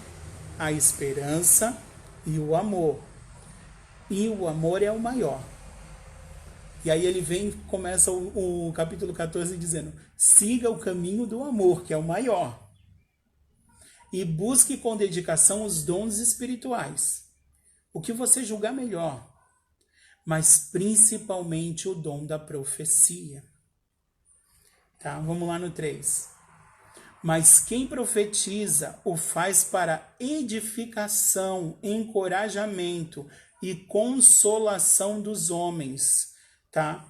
a esperança e o amor. E o amor é o maior. E aí ele vem e começa o capítulo 14 dizendo: siga o caminho do amor, que é o maior. E busque com dedicação os dons espirituais, o que você julgar melhor, mas principalmente o dom da profecia. Tá? Vamos lá no 3. Mas quem profetiza o faz para edificação, encorajamento e consolação dos homens. Tá?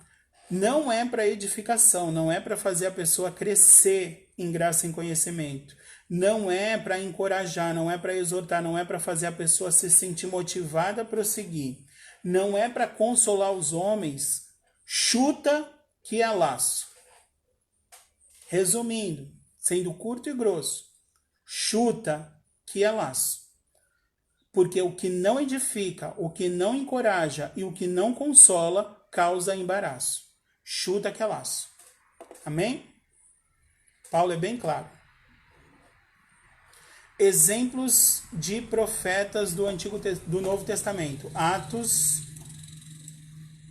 Não é para edificação, não é para fazer a pessoa crescer em graça e em conhecimento. Não é para encorajar, não é para exortar, não é para fazer a pessoa se sentir motivada a prosseguir. Não é para consolar os homens. Chuta que é laço. Resumindo, sendo curto e grosso, chuta que é laço. Porque o que não edifica, o que não encoraja e o que não consola causa embaraço. Chuta que é laço. Amém? Paulo é bem claro. Exemplos de profetas do Novo Testamento. Atos,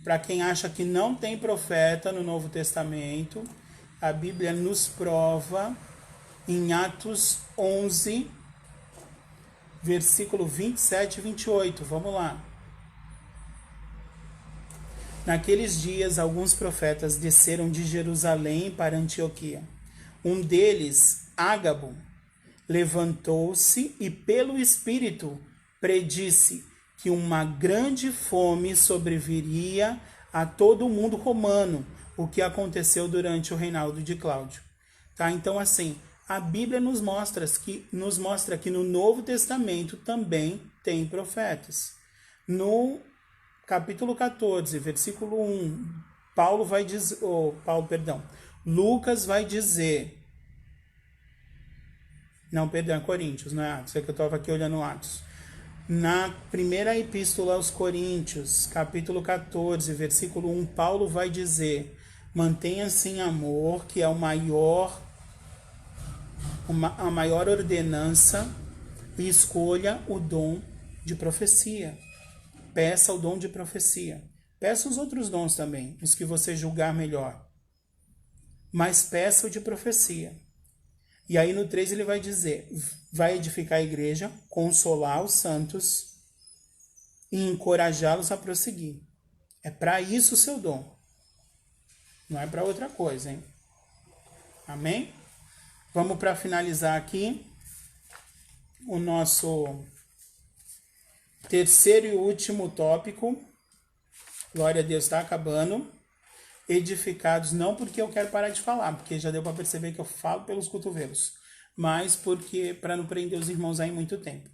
para quem acha que não tem profeta no Novo Testamento, a Bíblia nos prova em Atos 11, versículo 27 e 28. Vamos lá. Naqueles dias, alguns profetas desceram de Jerusalém para Antioquia. Um deles, Ágabo, levantou-se e pelo Espírito predisse que uma grande fome sobreviria a todo o mundo romano, o que aconteceu durante o reinado de Cláudio. Tá? Então, assim, a Bíblia nos mostra que no Novo Testamento também tem profetas. No capítulo 14, versículo 1, Lucas vai dizer... Não, perdão, é Coríntios, não é Atos, é que eu estava aqui olhando Atos. Na primeira epístola aos Coríntios, capítulo 14, versículo 1, Paulo vai dizer: mantenha-se em amor, que é a maior ordenança, e escolha o dom de profecia. Peça o dom de profecia. Peça os outros dons também, os que você julgar melhor. Mas peça o de profecia. E aí no 3 ele vai dizer, vai edificar a igreja, consolar os santos e encorajá-los a prosseguir. É para isso o seu dom. Não é para outra coisa, hein? Amém? Vamos para finalizar aqui o nosso terceiro e último tópico. Glória a Deus, está acabando. Edificados, não porque eu quero parar de falar, porque já deu para perceber que eu falo pelos cotovelos, mas porque para não prender os irmãos aí muito tempo.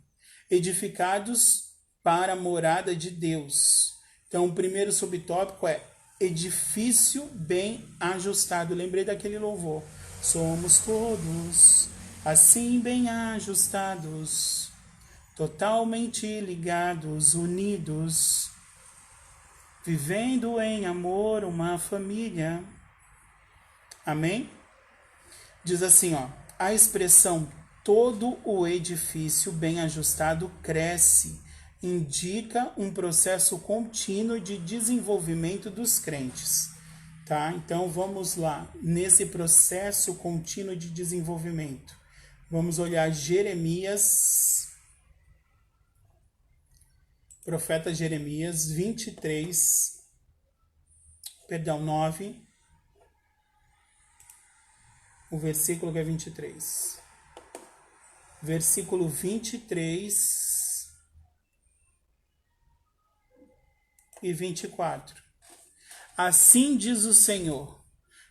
Edificados para a morada de Deus. Então, o primeiro subtópico é edifício bem ajustado. Lembrei daquele louvor. Somos todos assim bem ajustados, totalmente ligados, unidos, vivendo em amor uma família. Amém? Diz assim, ó, a expressão todo o edifício bem ajustado cresce, indica um processo contínuo de desenvolvimento dos crentes. Tá? Então vamos lá, nesse processo contínuo de desenvolvimento. Vamos olhar Jeremias, profeta Jeremias 9, o versículo que é 23. Versículo 23 e 24. Assim diz o Senhor,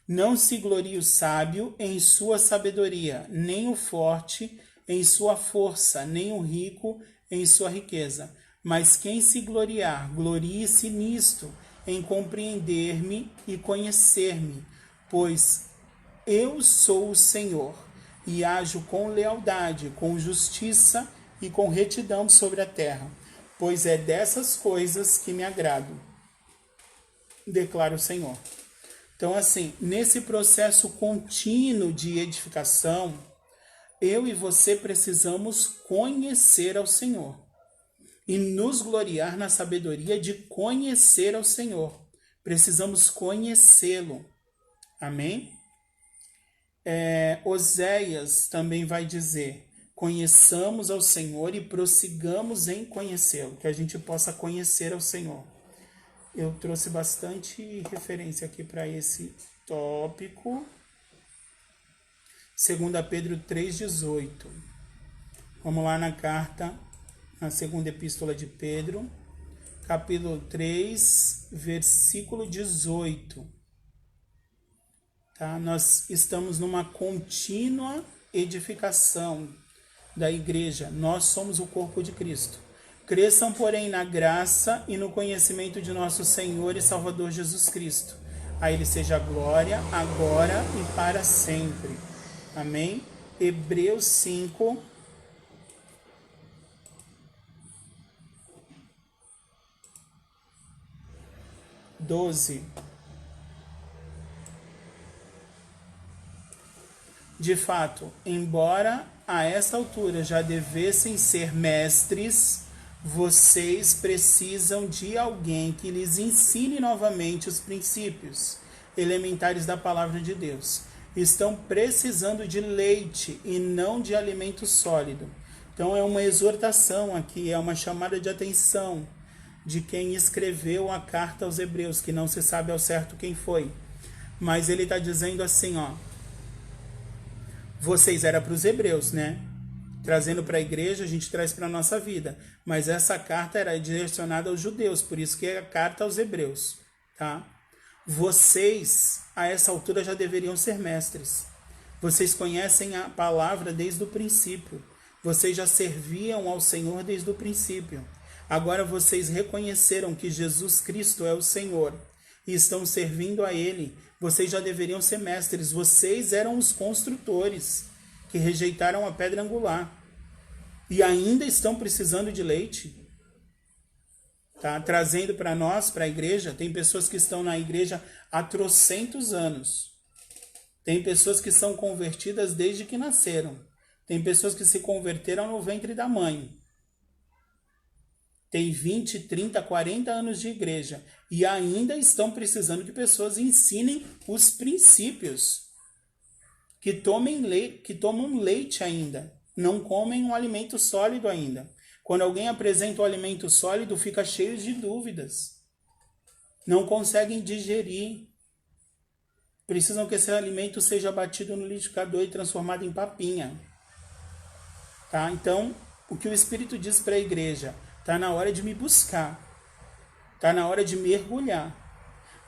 não se glorie o sábio em sua sabedoria, nem o forte em sua força, nem o rico em sua riqueza. Mas quem se gloriar, glorie-se nisto, em compreender-me e conhecer-me, pois eu sou o Senhor, e ajo com lealdade, com justiça e com retidão sobre a terra, pois é dessas coisas que me agrado, declara o Senhor. Então, assim, nesse processo contínuo de edificação, eu e você precisamos conhecer ao Senhor e nos gloriar na sabedoria de conhecer ao Senhor. Precisamos conhecê-lo. Amém? Oséias também vai dizer, conheçamos ao Senhor e prossigamos em conhecê-lo, que a gente possa conhecer ao Senhor. Eu trouxe bastante referência aqui para esse tópico. 2 Pedro 3,18. Vamos lá na carta, na segunda epístola de Pedro, capítulo 3, versículo 18. Tá? Nós estamos numa contínua edificação da igreja. Nós somos o corpo de Cristo. Cresçam, porém, na graça e no conhecimento de nosso Senhor e Salvador Jesus Cristo. A Ele seja a glória, agora e para sempre. Amém? Hebreus 5, 12. De fato, embora a essa altura já devessem ser mestres, vocês precisam de alguém que lhes ensine novamente os princípios elementares da palavra de Deus. Estão precisando de leite e não de alimento sólido. Então é uma exortação aqui, é uma chamada de atenção de quem escreveu a carta aos Hebreus, que não se sabe ao certo quem foi. Mas ele está dizendo assim, ó, vocês eram para os Hebreus, né? trazendo para a igreja, a gente traz para a nossa vida. Mas essa carta era direcionada aos judeus, por isso que é a carta aos hebreus. Tá? Vocês, a essa altura, já deveriam ser mestres. Vocês conhecem a palavra desde o princípio. Vocês já serviam ao Senhor desde o princípio. Agora vocês reconheceram que Jesus Cristo é o Senhor e estão servindo a Ele. Vocês já deveriam ser mestres. Vocês eram os construtores que rejeitaram a pedra angular e ainda estão precisando de leite. Tá? Trazendo para nós, para a igreja, tem pessoas que estão na igreja há trocentos anos. Tem pessoas que são convertidas desde que nasceram. Tem pessoas que se converteram no ventre da mãe. Tem 20, 30, 40 anos de igreja e ainda estão precisando que pessoas ensinem os princípios. Que tomam leite ainda. Não comem um alimento sólido ainda. Quando alguém apresenta o alimento sólido, fica cheio de dúvidas. Não conseguem digerir. Precisam que esse alimento seja batido no liquidificador e transformado em papinha. Tá? Então, o que o Espírito diz para a igreja? Está na hora de me buscar. Está na hora de mergulhar.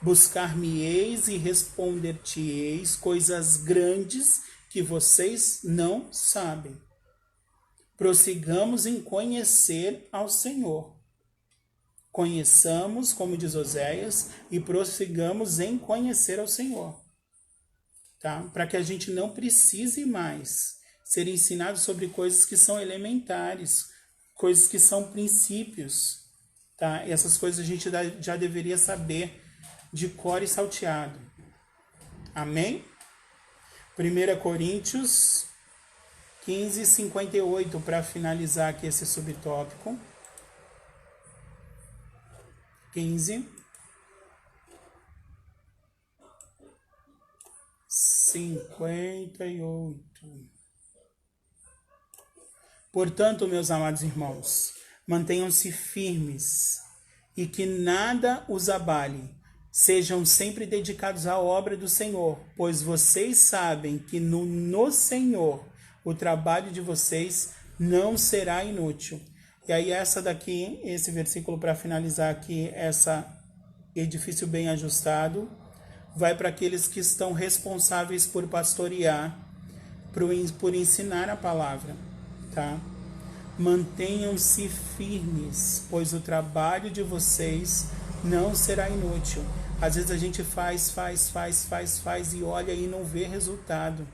Buscar-me-eis e responder-te-eis coisas grandes que vocês não sabem. Prossigamos em conhecer ao Senhor. Conheçamos, como diz Oséias, e prossigamos em conhecer ao Senhor. Tá? Para que a gente não precise mais ser ensinado sobre coisas que são elementares, coisas que são princípios. Tá? E essas coisas a gente já deveria saber de cor e salteado. Amém? 1 Coríntios 15, 58, para finalizar aqui esse subtópico. 15, 58. Portanto, meus amados irmãos, mantenham-se firmes e que nada os abale. Sejam sempre dedicados à obra do Senhor, pois vocês sabem que no Senhor o trabalho de vocês não será inútil. E aí esse versículo para finalizar aqui, essa edifício bem ajustado, vai para aqueles que estão responsáveis por pastorear, por ensinar a palavra, tá? Mantenham-se firmes, pois o trabalho de vocês não será inútil. Às vezes a gente faz e olha e não vê resultado.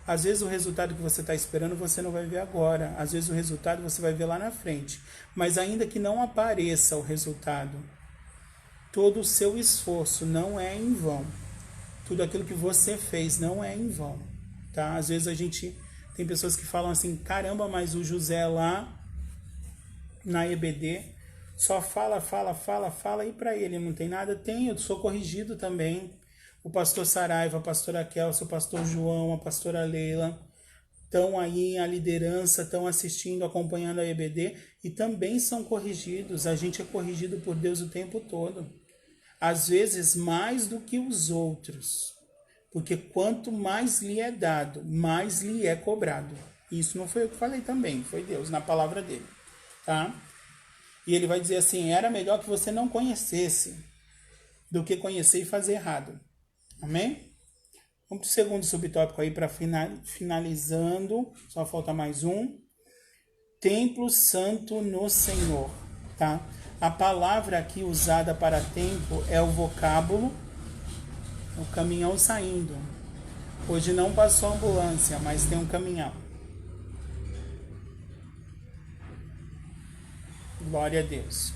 Às vezes o resultado que você está esperando você não vai ver agora. Às vezes o resultado você vai ver lá na frente. Mas ainda que não apareça o resultado, todo o seu esforço não é em vão. Tudo aquilo que você fez não é em vão. Tá? Às vezes tem pessoas que falam assim, caramba, mas o José lá na EBD só fala e para ele não tem nada? Tem, eu sou corrigido também. O pastor Saraiva, a pastora Kelso, o pastor João, a pastora Leila estão aí, a liderança, estão assistindo, acompanhando a EBD e também são corrigidos. A gente é corrigido por Deus o tempo todo. Às vezes mais do que os outros. Porque quanto mais lhe é dado, mais lhe é cobrado. Isso não foi eu que falei também, foi Deus, na palavra dele. Tá? E ele vai dizer assim, era melhor que você não conhecesse do que conhecer e fazer errado. Amém? Vamos para o segundo subtópico aí para finalizando. Só falta mais um. Templo santo no Senhor. Tá? A palavra aqui usada para templo é o vocábulo, o caminhão saindo. Hoje não passou ambulância, mas tem um caminhão. Glória a Deus.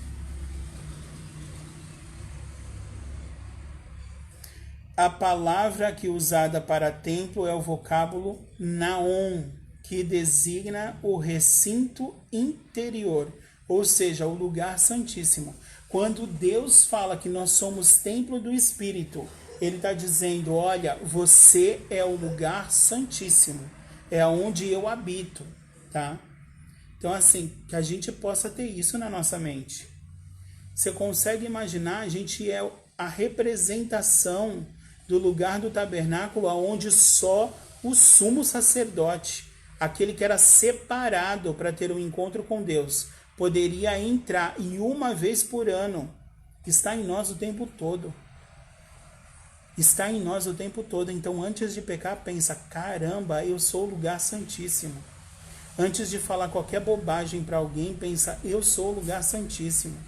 A palavra aqui usada para templo é o vocábulo naon, que designa o recinto interior, ou seja, o lugar santíssimo. Quando Deus fala que nós somos templo do Espírito, Ele está dizendo, olha, você é o lugar santíssimo, é onde eu habito, tá? Então, assim, que a gente possa ter isso na nossa mente. Você consegue imaginar, a gente é a representação do lugar do tabernáculo onde só o sumo sacerdote, aquele que era separado para ter um encontro com Deus, poderia entrar e uma vez por ano está em nós o tempo todo. Está em nós o tempo todo. Então, antes de pecar, pensa, caramba, eu sou o lugar santíssimo. Antes de falar qualquer bobagem para alguém, pensa, eu sou o lugar santíssimo.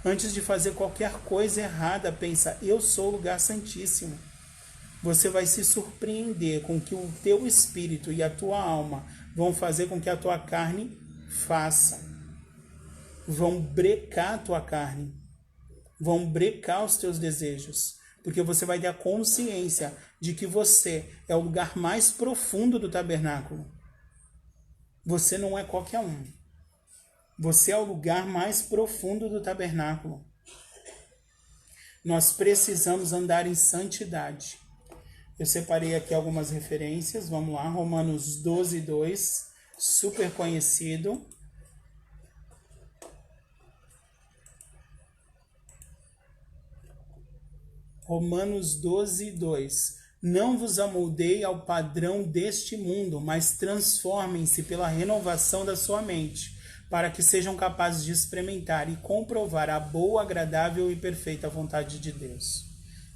Antes de fazer qualquer coisa errada, pensa, eu sou o lugar santíssimo. Você vai se surpreender com que o teu espírito e a tua alma vão fazer com que a tua carne faça. Vão brecar a tua carne. Vão brecar os teus desejos. Porque você vai ter a consciência de que você é o lugar mais profundo do tabernáculo. Você não é qualquer um. Você é o lugar mais profundo do tabernáculo. Nós precisamos andar em santidade. Eu separei aqui algumas referências. Vamos lá. Romanos 12, 2. Super conhecido. Romanos 12, 2. Não vos amoldei ao padrão deste mundo, mas transformem-se pela renovação da sua mente, para que sejam capazes de experimentar e comprovar a boa, agradável e perfeita vontade de Deus.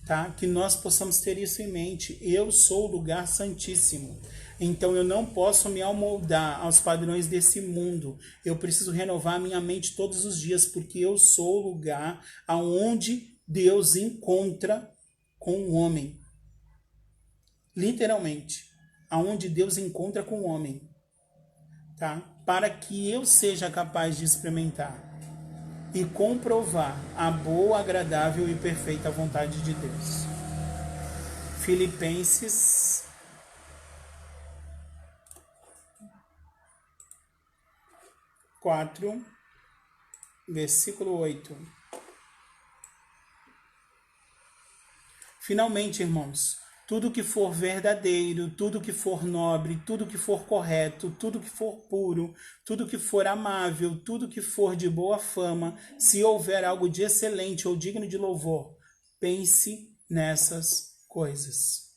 Tá? Que nós possamos ter isso em mente. Eu sou o lugar santíssimo. Então eu não posso me amoldar aos padrões desse mundo. Eu preciso renovar a minha mente todos os dias, porque eu sou o lugar aonde Deus encontra com o homem. Literalmente, aonde Deus encontra com o homem. Tá? Para que eu seja capaz de experimentar e comprovar a boa, agradável e perfeita vontade de Deus. Filipenses 4, versículo 8. Finalmente, irmãos, tudo que for verdadeiro, tudo que for nobre, tudo que for correto, tudo que for puro, tudo que for amável, tudo que for de boa fama, se houver algo de excelente ou digno de louvor, pense nessas coisas.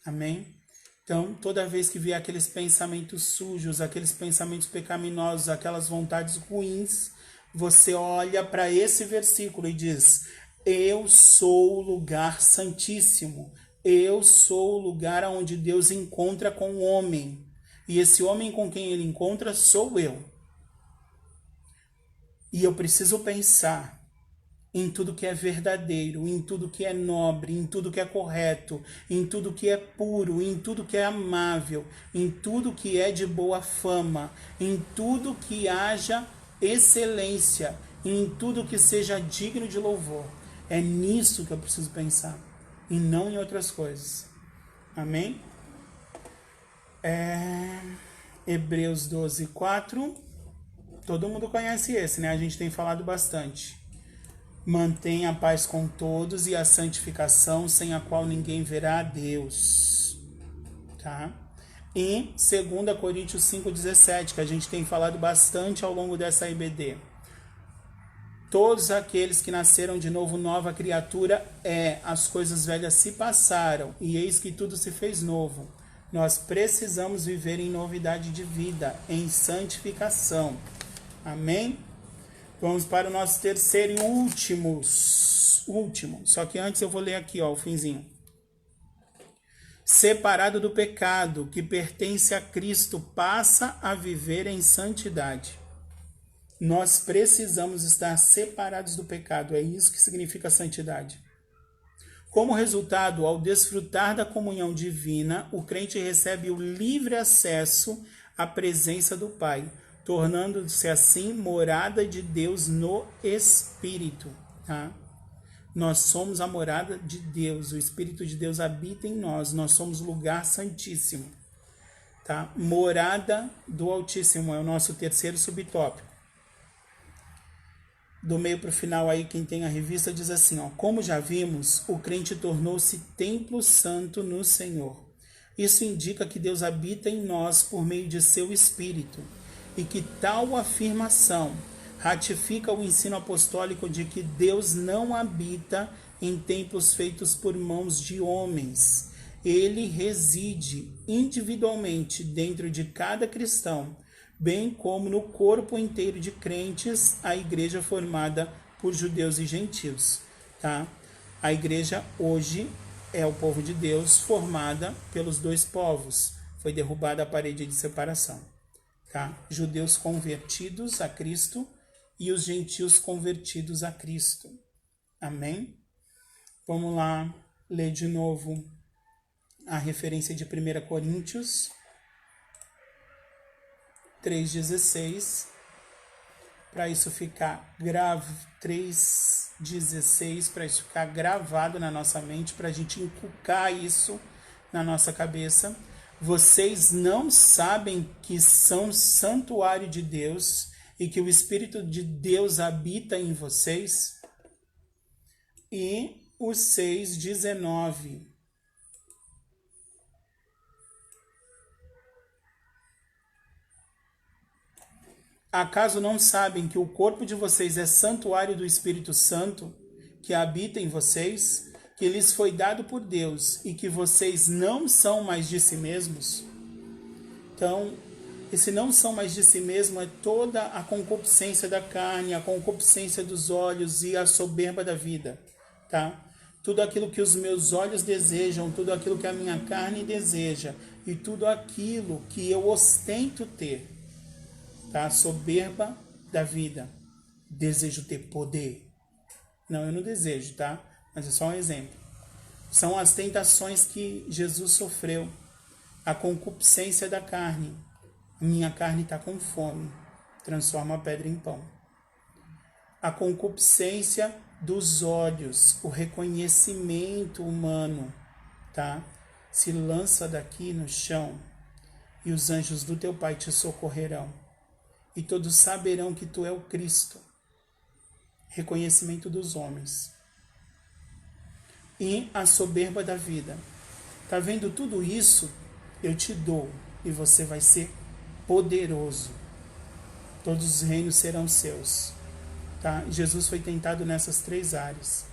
Amém? Então, toda vez que vier aqueles pensamentos sujos, aqueles pensamentos pecaminosos, aquelas vontades ruins, você olha para esse versículo e diz: eu sou o lugar santíssimo. Eu sou o lugar onde Deus encontra com o homem. E esse homem com quem ele encontra sou eu. E eu preciso pensar em tudo que é verdadeiro, em tudo que é nobre, em tudo que é correto, em tudo que é puro, em tudo que é amável, em tudo que é de boa fama, em tudo que haja excelência, em tudo que seja digno de louvor. É nisso que eu preciso pensar. E não em outras coisas. Amém? Hebreus 12, 4. Todo mundo conhece esse, né? A gente tem falado bastante. Mantenha a paz com todos e a santificação, sem a qual ninguém verá a Deus. Tá? E 2 Coríntios 5,17, que a gente tem falado bastante ao longo dessa IBD. Todos aqueles que nasceram de novo, nova criatura as coisas velhas se passaram, e eis que tudo se fez novo. Nós precisamos viver em novidade de vida, em santificação. Amém? Vamos para o nosso terceiro e último. Só que antes eu vou ler aqui, ó, o finzinho. Separado do pecado, que pertence a Cristo, passa a viver em santidade. Nós precisamos estar separados do pecado. É isso que significa santidade. Como resultado, ao desfrutar da comunhão divina, o crente recebe o livre acesso à presença do Pai, tornando-se assim morada de Deus no Espírito. Tá? Nós somos a morada de Deus. O Espírito de Deus habita em nós. Nós somos lugar santíssimo. Tá? Morada do Altíssimo é o nosso terceiro subtópico. Do meio para o final aí, quem tem a revista diz assim, ó: como já vimos, o crente tornou-se templo santo no Senhor. Isso indica que Deus habita em nós por meio de seu Espírito, e que tal afirmação ratifica o ensino apostólico de que Deus não habita em templos feitos por mãos de homens. ele reside individualmente dentro de cada cristão, bem como no corpo inteiro de crentes, a igreja formada por judeus e gentios, tá? A igreja hoje é o povo de Deus formada pelos dois povos. Foi derrubada a parede de separação, tá? Judeus convertidos a Cristo e os gentios convertidos a Cristo. Amém? Vamos lá ler de novo a referência de 1 Coríntios 3,16, para isso ficar 3,16, para isso ficar gravado na nossa mente, para a gente inculcar isso na nossa cabeça. Vocês não sabem que são santuário de Deus e que o Espírito de Deus habita em vocês? E o 6,19. Acaso não sabem que o corpo de vocês é santuário do Espírito Santo, que habita em vocês, que lhes foi dado por Deus e que vocês não são mais de si mesmos? Então, esse não são mais de si mesmo é toda a concupiscência da carne, a concupiscência dos olhos e a soberba da vida, tá? Tudo aquilo que os meus olhos desejam, tudo aquilo que a minha carne deseja e tudo aquilo que eu ostento ter. Tá? Soberba da vida. Desejo ter poder. Não, eu não desejo, tá? Mas é só um exemplo. São as tentações que Jesus sofreu. A concupiscência da carne. Minha carne está com fome. Transforma a pedra em pão. A concupiscência dos olhos. O reconhecimento humano. Tá? Se lança daqui no chão. E os anjos do teu Pai te socorrerão. E todos saberão que tu é o Cristo. Reconhecimento dos homens. E a soberba da vida. Tá vendo tudo isso? Eu te dou e você vai ser poderoso. Todos os reinos serão seus. Tá? Jesus foi tentado nessas 3 áreas.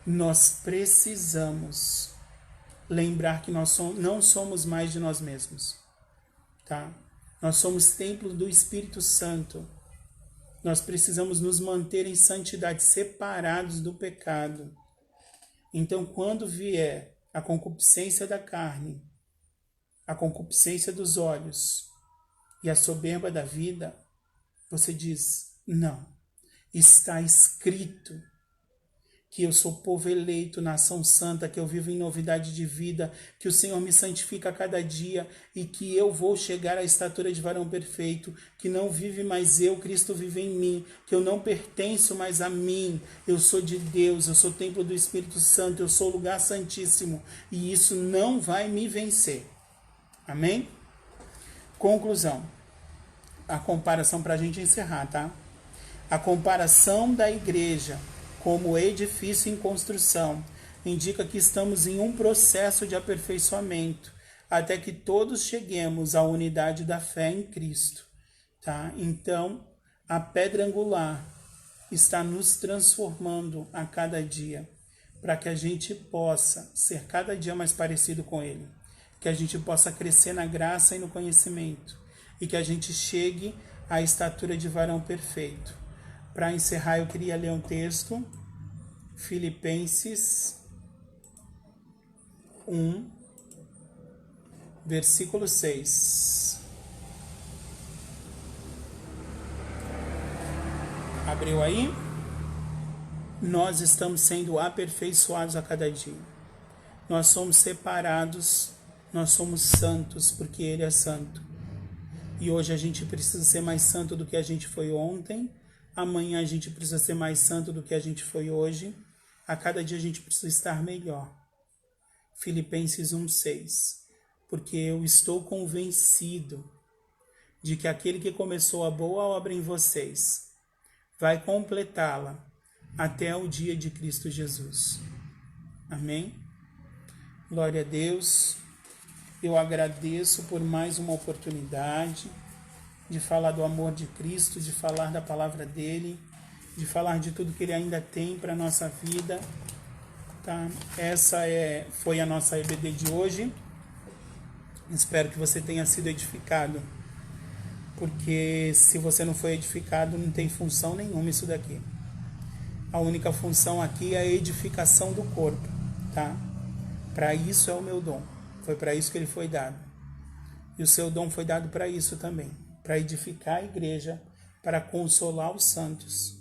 Nós precisamos lembrar que nós não somos mais de nós mesmos. Tá? Nós somos templos do Espírito Santo. Nós precisamos nos manter em santidade, separados do pecado. Então, quando vier a concupiscência da carne, a concupiscência dos olhos e a soberba da vida, você diz, não, está escrito que eu sou povo eleito, nação santa, que eu vivo em novidade de vida, que o Senhor me santifica a cada dia e que eu vou chegar à estatura de varão perfeito, que não vive mais eu, Cristo vive em mim, que eu não pertenço mais a mim, eu sou de Deus, eu sou templo do Espírito Santo, eu sou lugar santíssimo e isso não vai me vencer. Amém? Conclusão. A comparação para a gente encerrar, tá? A comparação da igreja como edifício em construção, indica que estamos em um processo de aperfeiçoamento, até que todos cheguemos à unidade da fé em Cristo. Tá? Então, a pedra angular está nos transformando a cada dia, para que a gente possa ser cada dia mais parecido com Ele, que a gente possa crescer na graça e no conhecimento, e que a gente chegue à estatura de varão perfeito. Para encerrar, eu queria ler um texto, Filipenses 1, versículo 6. Abriu aí? Nós estamos sendo aperfeiçoados a cada dia. Nós somos separados, nós somos santos, porque Ele é santo. E hoje a gente precisa ser mais santo do que a gente foi ontem. Amanhã a gente precisa ser mais santo do que a gente foi hoje. A cada dia a gente precisa estar melhor. Filipenses 1,6. Porque eu estou convencido de que aquele que começou a boa obra em vocês vai completá-la até o dia de Cristo Jesus. Amém? Glória a Deus. Eu agradeço por mais uma oportunidade de falar do amor de Cristo, de falar da palavra dele, de falar de tudo que ele ainda tem para a nossa vida. tá? Essa foi a nossa EBD de hoje. Espero que você tenha sido edificado, porque se você não foi edificado, não tem função nenhuma isso daqui. A única função aqui é a edificação do corpo, tá? Para isso é o meu dom. Foi para isso que ele foi dado. E o seu dom foi dado para isso também, para edificar a igreja, para consolar os santos.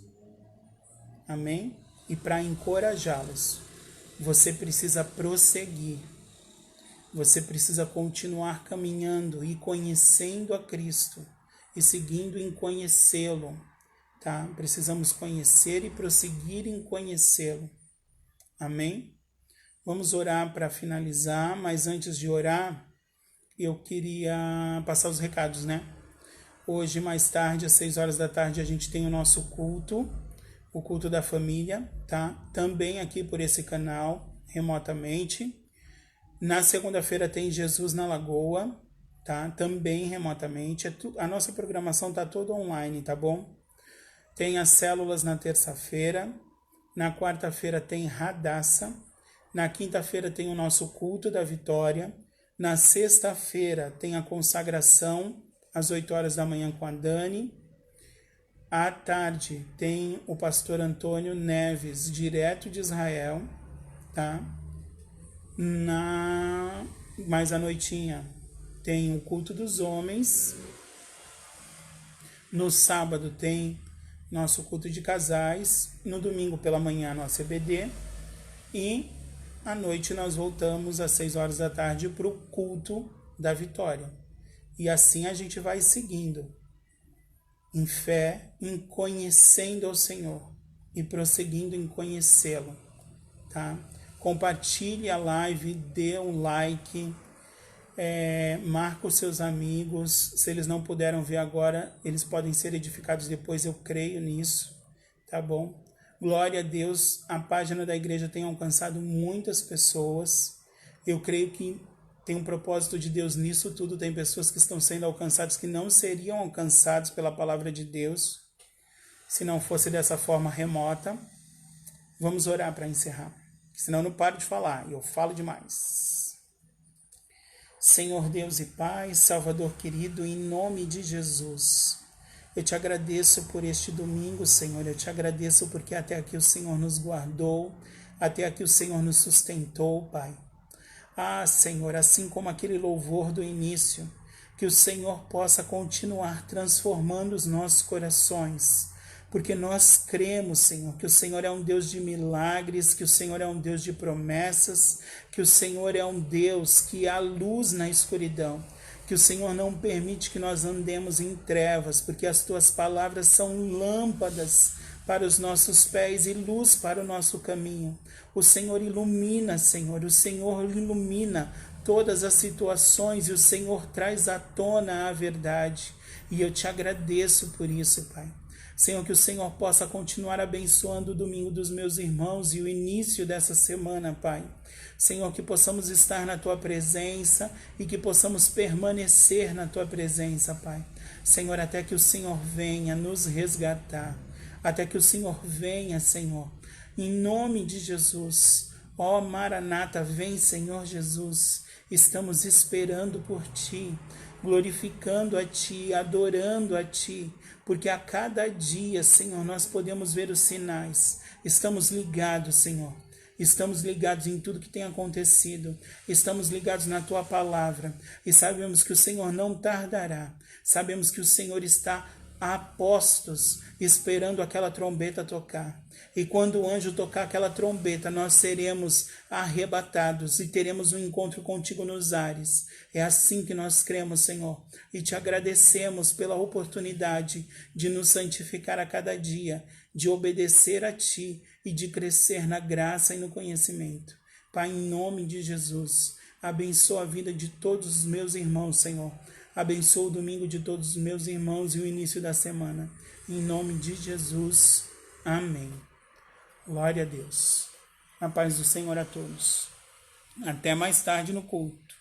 Amém? E para encorajá-los. Você precisa prosseguir. Você precisa continuar caminhando e conhecendo a Cristo e seguindo em conhecê-lo, tá? Precisamos conhecer e prosseguir em conhecê-lo. Amém? Vamos orar para finalizar, mas antes de orar, eu queria passar os recados, né? Hoje, mais tarde, às 6 horas da tarde, a gente tem o nosso culto, o culto da família, tá? Também aqui por esse canal, remotamente. Na segunda-feira tem Jesus na Lagoa, tá? Também remotamente. A nossa programação tá toda online, tá bom? Tem as células na terça-feira. Na quarta-feira tem Radassa. Na quinta-feira tem o nosso culto da vitória. Na sexta-feira tem a consagração às 8 horas da manhã com a Dani. À tarde tem o pastor Antônio Neves, direto de Israel, tá? Mais à noitinha tem o culto dos homens. No sábado tem nosso culto de casais. No domingo pela manhã nosso EBD. E à noite nós voltamos às 6 horas da tarde para o culto da vitória. E assim a gente vai seguindo em fé, em conhecendo ao Senhor e prosseguindo em conhecê-lo, tá? Compartilhe a live, dê um like, marca os seus amigos. Se eles não puderam ver agora, eles podem ser edificados depois, eu creio nisso, tá bom? Glória a Deus, a página da igreja tem alcançado muitas pessoas. Eu creio que tem um propósito de Deus nisso tudo. Tem pessoas que estão sendo alcançadas que não seriam alcançadas pela palavra de Deus se não fosse dessa forma remota. Vamos orar para encerrar, senão eu não paro de falar e eu falo demais. Senhor Deus e Pai, Salvador querido, em nome de Jesus, eu te agradeço por este domingo, Senhor. Eu te agradeço porque até aqui o Senhor nos guardou, até aqui o Senhor nos sustentou, Pai. Ah, Senhor, assim como aquele louvor do início, que o Senhor possa continuar transformando os nossos corações, porque nós cremos, Senhor, que o Senhor é um Deus de milagres, que o Senhor é um Deus de promessas, que o Senhor é um Deus que há luz na escuridão, que o Senhor não permite que nós andemos em trevas, porque as tuas palavras são lâmpadas para os nossos pés e luz para o nosso caminho. O Senhor ilumina, Senhor, o Senhor ilumina todas as situações e o Senhor traz à tona a verdade. E eu te agradeço por isso, Pai. Senhor, que o Senhor possa continuar abençoando o domingo dos meus irmãos e o início dessa semana, Pai. Senhor, que possamos estar na Tua presença e que possamos permanecer na Tua presença, Pai. Senhor, até que o Senhor venha nos resgatar, até que o Senhor venha, Senhor, em nome de Jesus. Ó Maranata, vem, Senhor Jesus. Estamos esperando por Ti, glorificando a Ti, adorando a Ti, porque a cada dia, Senhor, nós podemos ver os sinais. Estamos ligados, Senhor. Estamos ligados em tudo que tem acontecido. Estamos ligados na Tua palavra. E sabemos que o Senhor não tardará. Sabemos que o Senhor está a postos, esperando aquela trombeta tocar. E quando o anjo tocar aquela trombeta, nós seremos arrebatados e teremos um encontro contigo nos ares. É assim que nós cremos, Senhor. E te agradecemos pela oportunidade de nos santificar a cada dia, de obedecer a Ti e de crescer na graça e no conhecimento. Pai, em nome de Jesus, abençoa a vida de todos os meus irmãos, Senhor. Abençoa o domingo de todos os meus irmãos e o início da semana. Em nome de Jesus. Amém. Glória a Deus. A paz do Senhor a todos. Até mais tarde no culto.